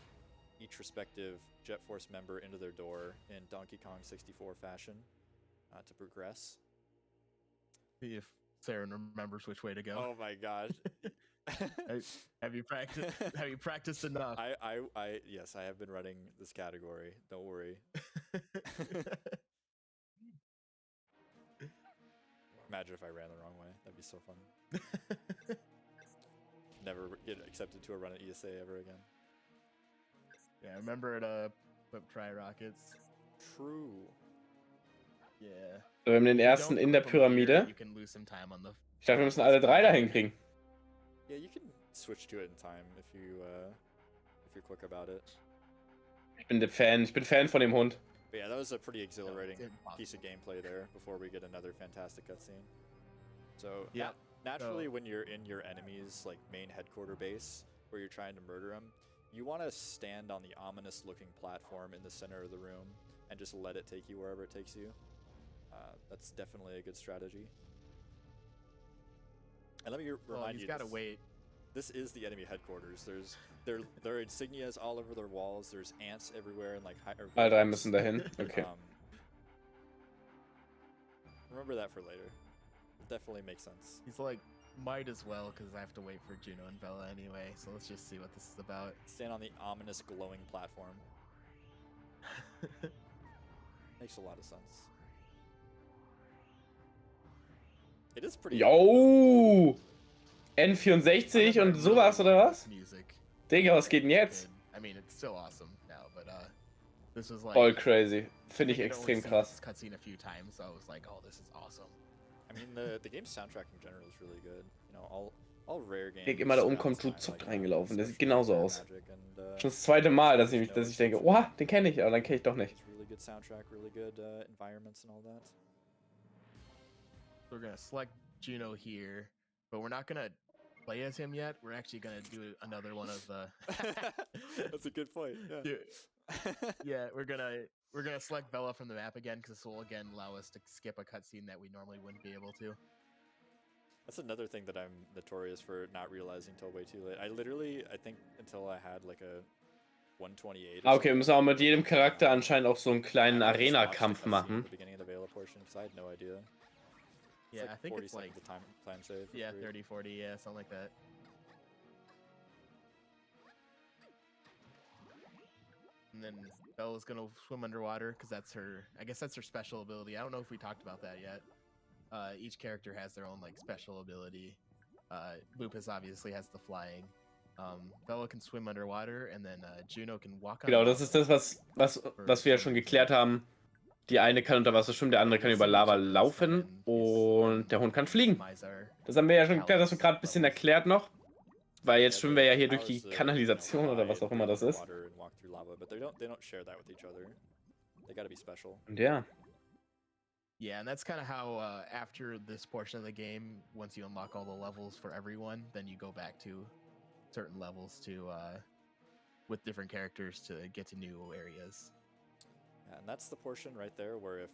each respective Jet Force member into their door in Donkey Kong 64 fashion to progress. See if Sarah remembers which way to go. Oh my gosh. Have you practiced enough? Yes, I have been running this category. Don't worry. Imagine if I ran the wrong way. That'd be so fun. Never get accepted to a run at ESA ever again. Yeah, remember at Try Rockets. True. Yeah. So, wir haben den ersten in der Pyramide. Ich dachte, wir müssen alle 3 da hinkriegen. Yeah, you can switch to it in time if you're quick about it. Ich bin Fan von dem Hund. But yeah, that was a pretty exhilarating piece of gameplay there before we get another fantastic cutscene. So yeah, naturally when you're in your enemy's like main headquarter base where you're trying to murder them, you want to stand on the ominous looking platform in the center of the room and just let it take you wherever it takes you. That's definitely a good strategy. And let me remind you, this is the enemy headquarters. There are insignias all over their walls. There's ants everywhere and like Alle 3 müssen dahin. Okay. Remember that for later. It definitely makes sense. He's like, might as well, because I have to wait for Juno and Bella anyway. So let's just see what this is about. Stand on the ominous glowing platform. Makes a lot of sense. It is pretty. Yo! N64 und sowas oder was? Digga, was geht denn jetzt? I mean, it's still awesome now, but this was like all crazy. Finde ich extrem krass. Cutscene a few times, so I was like, oh, this is awesome. I mean, the game's soundtrack in general is really good. You know, all rare games. Immer da kommt Zuck reingelaufen. Der sieht genauso aus. Schon das zweite Mal, dass ich denke, oh, den kenne ich, aber dann kenne ich doch nicht. Really good soundtrack, really good environments and all that. We're gonna select Juno here, but we're not gonna play as him yet. We're actually gonna do another one of the. That's a good point. Yeah. Yeah, we're gonna select Bella from the map again because this will again allow us to skip a cutscene that we normally wouldn't be able to. That's another thing that I'm notorious for not realizing till way too late. I think until I had like a 128. Okay, wir müssen auch mit jedem Charakter anscheinend auch so einen kleinen Arena-Kampf machen. Yeah, like I think it's like the time save. Yeah, 30, 40, yeah, something like that. And then Bella's gonna swim underwater because that's her. I guess that's her special ability. I don't know if we talked about that yet. Each character has their own like special ability. Lupus obviously has the flying. Bella can swim underwater, and then Juno can walk on Genau, das lava ist das, was wir ja schon geklärt haben. Die eine kann unter Wasser schwimmen, der andere kann über Lava laufen und der Hund kann fliegen. Das haben wir ja schon geklärt, das wird gerade ein bisschen erklärt noch. Weil jetzt schwimmen wir ja hier durch die Kanalisation oder was auch immer das ist. Und ja. Yeah, and that's kind of how after this portion of the game, once you unlock all the levels for everyone, then you go back to certain levels to with different characters to get to new areas. Yeah, and that's the portion right there where if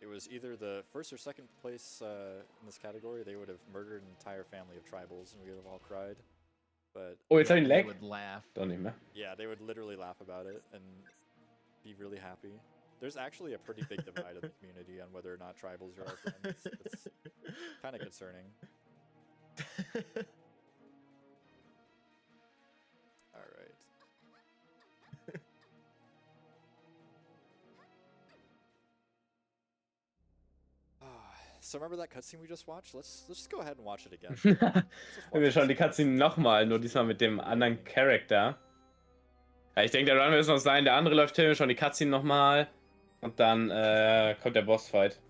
it was either the first or second place in this category, they would have murdered an entire family of tribals and we would have all cried. But oh, jetzt hab ich einen They Lag. would laugh. Doch nicht mehr. Yeah, they would literally laugh about it and be really happy. There's actually a pretty big divide in the community on whether or not tribals are our friends. It's kind of concerning. All right. So remember that cutscene we just watched? Let's just go ahead and watch it again. Und wir schauen die Cutscene nochmal, nur diesmal mit dem anderen Charakter. Ja, ich denke, der Run wird es noch sein. Der andere läuft hin, wir schauen die Cutscene nochmal. Und dann kommt der Bossfight.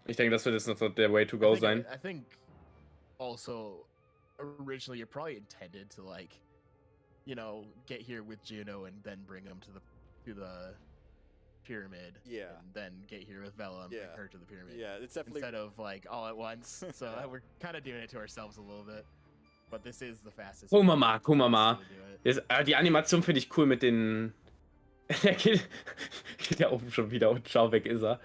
Ich denke, das wird jetzt noch der Way to go sein. I think also originally you're probably intended to like, you know, get here with Juno and then bring him to the pyramid. Yeah. And then get here with Bella and bring her to the pyramid. Yeah, it's definitely Instead of like all at once. So we're kind of doing it to ourselves a little bit. But this is the fastest. Guck mal. way to do it. Die Animation finde ich cool mit den... Der geht ja oben schon wieder und schau, weg ist er.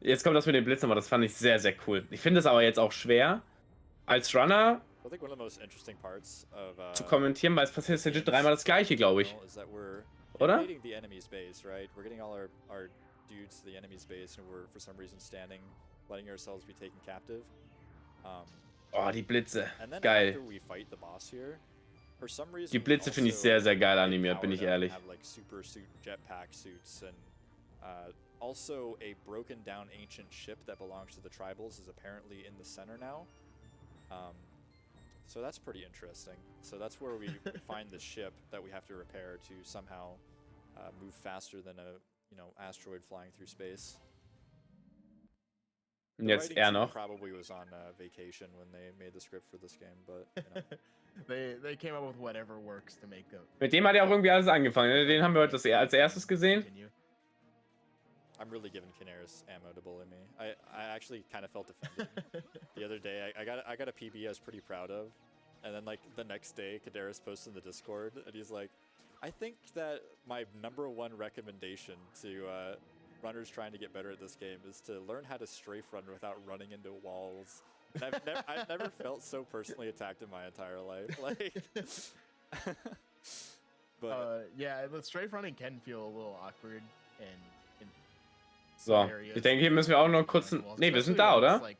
Jetzt kommt das mit den Blitzen, aber das fand ich sehr, sehr cool. Ich finde es aber jetzt auch schwer, als Runner zu kommentieren, weil es passiert jetzt legit dreimal das gleiche, glaube ich. Oder? Oh, die Blitze. Geil. Die Blitze finde ich sehr, sehr geil animiert, bin ich ehrlich. Also, a broken down ancient ship that belongs to the tribals is apparently in the center now. So that's pretty interesting. So that's where we find the ship that we have to repair to somehow move faster than a, asteroid flying through space. Und jetzt er noch. Probably was on vacation when they made the script for this game, but they came up with whatever works to make them. Mit dem hat ja auch irgendwie alles angefangen. Den haben wir heute als erstes gesehen. I'm really giving Kineris ammo to bully me. I actually kind of felt offended the other day. I got a PB I was pretty proud of, and then like the next day, Kineris posted in the Discord, and he's like, "I think that my #1 recommendation to runners trying to get better at this game is to learn how to strafe run without running into walls." And I've never felt so personally attacked in my entire life. Like, but yeah, the strafe running can feel a little awkward and. So, ich denke, hier müssen wir auch noch kurz... Ne, wir sind da, oder? Wir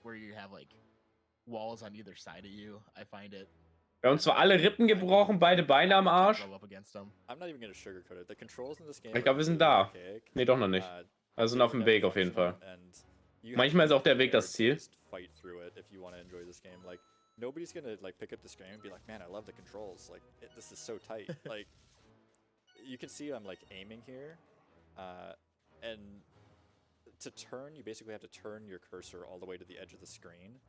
haben zwar alle Rippen gebrochen, beide Beine am Arsch. Ich glaube, wir sind da. Ne, doch noch nicht. Wir sind auf dem Weg auf jeden Fall. Manchmal ist auch der Weg das Ziel. Nobody's gonna like pick up the screen and be like, "Man, I love the controls. Like, this is so tight." Like, you can see I'm like aiming here, and to turn, you basically have to turn your cursor all the way to the edge of the screen,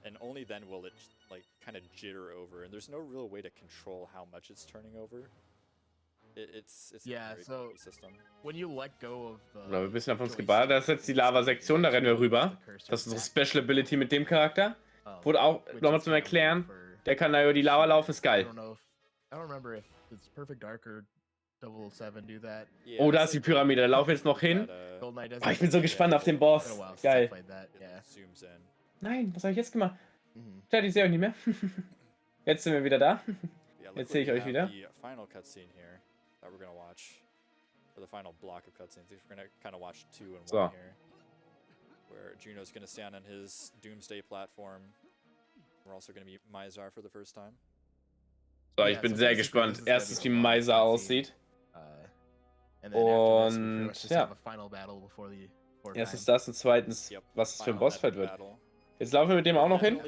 and only then will it like kind of jitter over. And there's no real way to control how much it's turning over. It's yeah. So when you let go of the. Wir wissen auf uns geballert. Das ist jetzt die Lava-Sektion. Da rennen wir rüber. Das ist unsere Special Ability mit dem Charakter. Wurde auch nochmal zum Erklären. Der kann da über die Lava laufen. Ist geil. I don't remember if it's Perfect Dark or 007 do that. Oh, da ist die Pyramide, da laufen wir jetzt noch hin. Oh, ich bin so gespannt auf den Boss. Geil. Nein, was habe ich jetzt gemacht? Chat, ich sehe euch nicht mehr. Jetzt sind wir wieder da. Jetzt sehe ich euch wieder. So. Where Juno's going to stand on his Doomsday platform. We're also going to meet Mizar for the first time. So, ich bin sehr gespannt. Erstens, wie Mizar aussieht. Und ja. Erstens das und zweitens, was es für ein Bossfight wird. Jetzt laufen wir mit dem auch noch hin.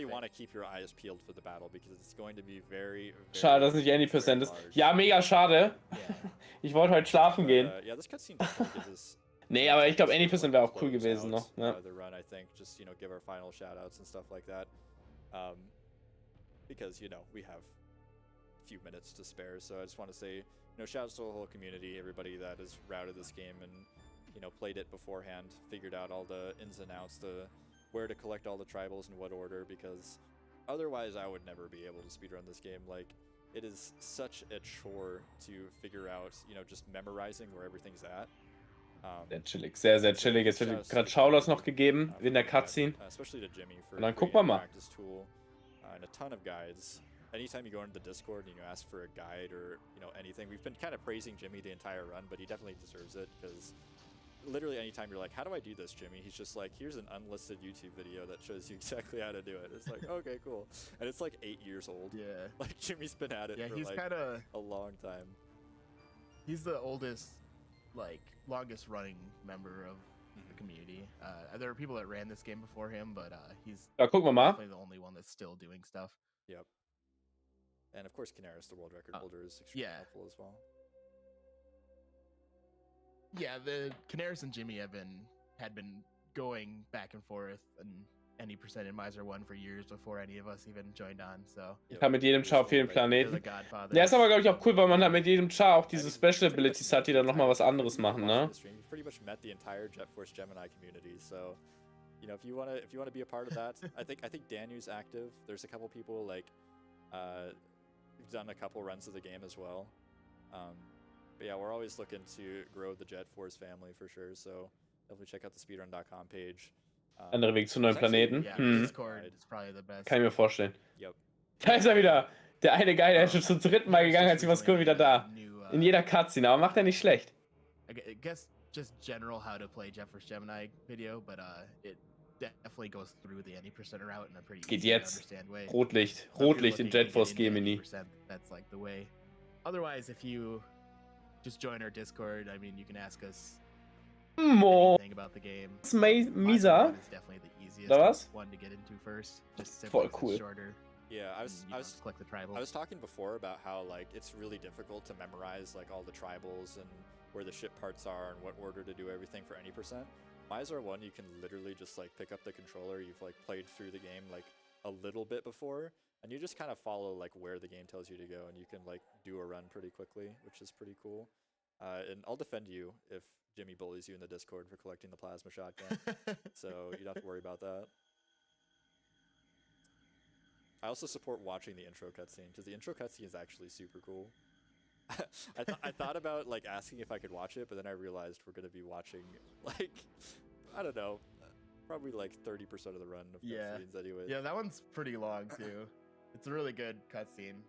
Schade, dass es nicht any percent ist. Ja, mega schade. Ich wollte heute schlafen gehen. Nee, aber ich glaube, any percent wäre auch cool gewesen noch. Ja. Because, you know, we have a few minutes to spare, so I just want to say, you know, shout out to the whole community, everybody that has routed this game and, you know, played it beforehand, figured out all the ins and outs, where to collect all the tribals in what order, because otherwise I would never be able to speedrun this game. Like, it is such a chore to figure out, you know, just memorizing where everything's at. Sehr chillig, sehr, sehr chillig. Jetzt wird gerade Schaulos noch gegeben in der Cutscene. Und dann gucken wir mal. And a ton of guides. Anytime you go into the Discord and you ask for a guide or, you know, anything, we've been kind of praising Jimmy the entire run, but he definitely deserves it, because literally anytime you're like, how do I do this, Jimmy? He's just like, here's an unlisted YouTube video that shows you exactly how to do it. It's like, okay, cool. And it's like 8 years old. Yeah. Like, Jimmy's been at it for he's like kinda, a long time. He's the oldest, like, longest running member of the community. There are people that ran this game before him, but he's definitely the only one that's still doing stuff. Yep. And of course, Canaris, the world record holder, is extremely helpful as well. Yeah, the Canaris and Jimmy had been going back and forth and any percent in Mizar 1 for years before any of us even joined on, so. Ich kann mit jedem Char auf jeden Planeten. Ja, ist aber, glaube ich, auch cool, weil man halt mit jedem Char auch diese Special Abilities hat, die dann nochmal was anderes machen, ne? You've pretty much met the entire Jet Force Gemini community, so, you know, if you wanna be a part of that, I think Danu's active. There's a couple people like who've done a couple runs of the game as well. But yeah, we're always looking to grow the Jet Force family for sure, so definitely check out the speedrun.com page. Andere Weg zu neuen Planeten. Kann ich mir vorstellen. Yep. Da ist er wieder. Der eine Guy, der ist schon zum dritten Mal gegangen, als ich was cool wieder da. In jeder Cutscene, aber macht er nicht schlecht. I guess just general how to play Jet Force Gemini video, but it definitely goes through the any percent route in a pretty Geht easy jetzt. to understand way. Rotlicht in Jet Force Gemini. That's like the way. Otherwise, if you just join our Discord, I mean, you can ask us anything about the game. Mizar? Is definitely the easiest Da was? one to get into first. Just Voll cool. Shorter. Yeah, I was talking before about how, like, it's really difficult to memorize like all the tribals and where the ship parts are and what order to do everything for any percent. Mizar 1, you can literally just like pick up the controller, you've like played through the game like a little bit before, and you just kind of follow like where the game tells you to go, and you can like do a run pretty quickly, which is pretty cool. And I'll defend you if Jimmy bullies you in the Discord for collecting the plasma shotgun, so you don't have to worry about that. I also support watching the intro cutscene, because the intro cutscene is actually super cool. I thought about like asking if I could watch it, but then I realized we're going to be watching like, I don't know, probably like 30% of the run of cutscenes anyway. Yeah, that one's pretty long too. It's a really good cutscene.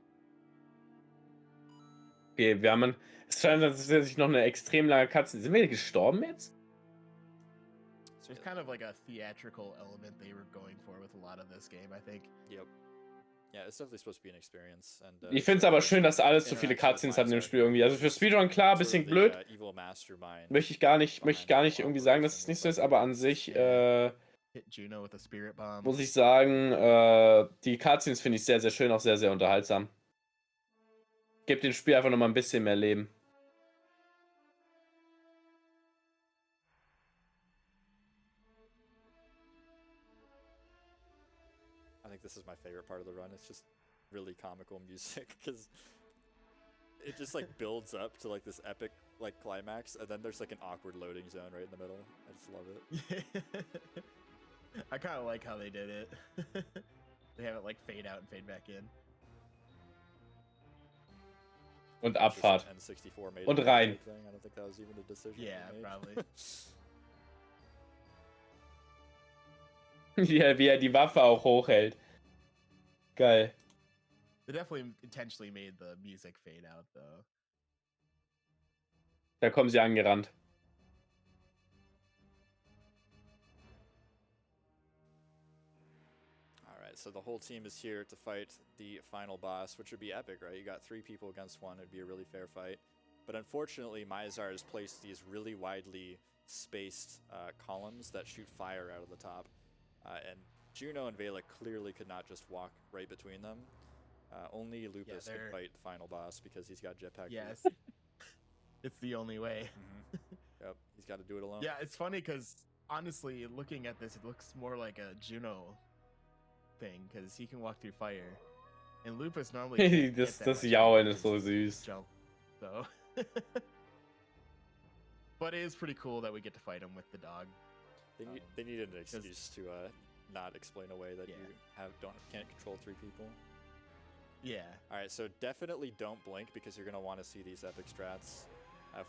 Okay, es scheint, dass sich noch eine extrem lange Cutscene. Sind wir gestorben jetzt? There's kind of like a theatrical element they were going for with a lot of this game, I think. Yep. Yeah, it's definitely supposed to be an experience. And, ich finde es aber schön, dass alles so viele Cutscenes hat in dem Spiel irgendwie. Also für Speedrun klar, ein bisschen blöd. Möchte ich gar nicht irgendwie sagen, dass es nicht so ist, aber an sich muss ich sagen, die Cutscenes finde ich sehr, sehr schön, auch sehr, sehr unterhaltsam. Gibt dem Spiel einfach nochmal ein bisschen mehr Leben. I think this is my favorite part of the run. It's just really comical music, because it just like builds up to like this epic like climax, and then there's like an awkward loading zone right in the middle. I just love it. I kind of like how they did it. They have it like fade out and fade back in. Und Abfahrt. Und rein. I don't think that was even a decision. Yeah, probably. Ja, wie er die Waffe auch hochhält. Geil. They definitely intentionally made the music fade out, though. Da kommen sie angerannt. Alright, Alright, so the whole team is here to fight the final boss, which would be epic, right? You got 3 people against 1, it'd be a really fair fight. But unfortunately, Mizar has placed these really widely spaced columns that shoot fire out of the top. And Juno and Vela clearly could not just walk right between them. Only Lupus could fight the final boss because he's got jetpack. Yes. It's the only way. Yep, he's got to do it alone. Yeah, it's funny because honestly, looking at this, it looks more like a Juno thing because he can walk through fire, and Lupus normally can't get that das much Jaulen out ist so of his süß. jump. So, but it is pretty cool that we get to fight him with the dog. They needed an excuse to not explain away that you can't control 3 people. Yeah. All right, so definitely don't blink because you're gonna want to see these epic strats.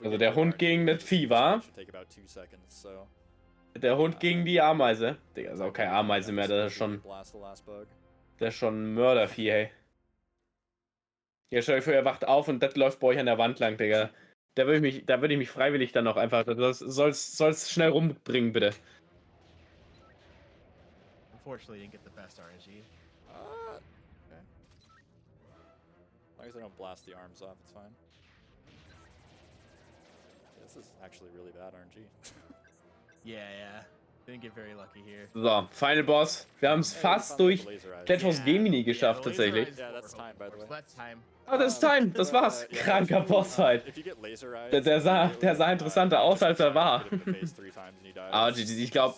Also der Hund gegen das Vieh war. Take about 2 seconds, so. Der Hund gegen die Ameise. Digga, ist auch keine Ameise mehr, das ist schon. Der ist schon ein Mördervieh, hey. Ja, stell euch vor, er wacht auf und das läuft bei euch an der Wand lang, Digga. Da würde ich mich freiwillig dann auch einfach. Soll's schnell rumbringen, bitte. Unfortunately, didn't get the best RNG. Okay. As long as I don't blast the arms off, it's fine. This is actually really bad RNG. Yeah. Didn't get very lucky here. So, Final Boss. Wir haben es fast durch Hauptkommi Gemini geschafft, tatsächlich. Oh, das ist Time. Das war's. Kranker Bossfight. Der sah interessanter aus, als er war. Aber ich glaube,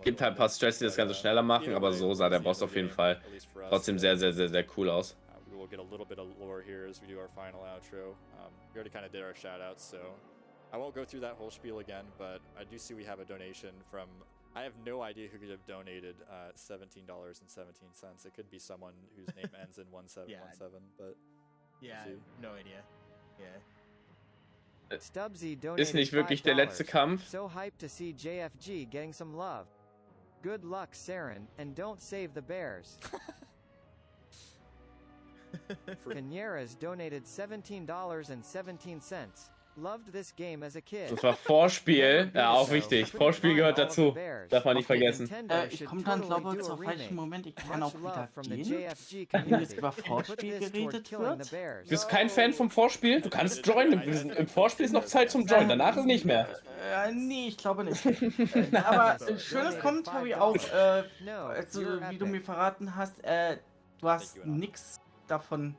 gibt halt ein paar Stress, die das Ganze schneller machen, aber so sah der Boss auf jeden Fall trotzdem sehr, sehr, sehr, sehr cool aus. We'll get a little bit of lore here as we do our final outro. We already kind of did our shoutouts, so I won't go through that whole spiel again, but I do see we have a donation from, I have no idea who could have donated $17.17. It could be someone whose name ends in 1717, but yeah, no idea. Yeah. Stubbsy donated Ist nicht wirklich der letzte $5. Kampf. So hyped to see JFG getting some love. Good luck, Saren, and don't save the bears. Canieras donated $17.17. Loved this game as a kid. Das war Vorspiel. Ja, auch wichtig. Vorspiel gehört dazu. Darf man nicht vergessen. Ich komme dann, glaube ich, zur falschen Moment. Ich kann auch wieder gehen. Wenn jetzt über Vorspiel geredet wird. Du bist kein Fan vom Vorspiel? Du kannst joinen. Im Vorspiel ist noch Zeit zum Joinen. Danach ist nicht mehr. Nee, ich glaube nicht. Aber ein schönes Kommentar auch, also, wie du mir verraten hast, du hast nichts davon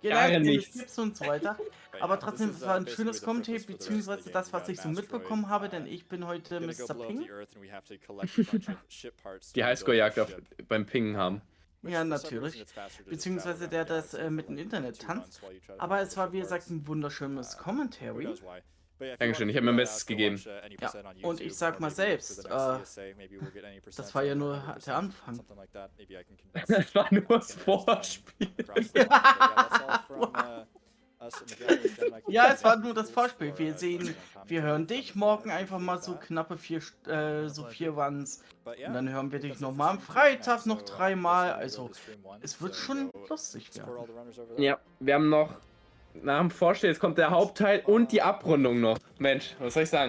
gelernt, Tipps und so weiter. Aber trotzdem, es war ein schönes Kommentar, beziehungsweise das, was ich so mitbekommen habe, denn ich bin heute Mr. Ping. Die Highscore-Jagd beim Pingen haben. Ja, natürlich. Beziehungsweise der das mit dem Internet tanzt. Aber es war, wie gesagt, ein wunderschönes Commentary. Dankeschön, ich habe mir mein Bestes gegeben. Ja, und ich sag mal selbst, das war ja nur der Anfang. Das war nur das Vorspiel. Ja, es war nur das Vorspiel. Wir hören dich morgen einfach mal so knappe 4 waren's. Und dann hören wir dich nochmal am Freitag noch 3-mal. Also, es wird schon lustig werden. Ja, wir haben noch nach dem Vorspiel, jetzt kommt der Hauptteil und die Abrundung noch. Mensch, was soll ich sagen?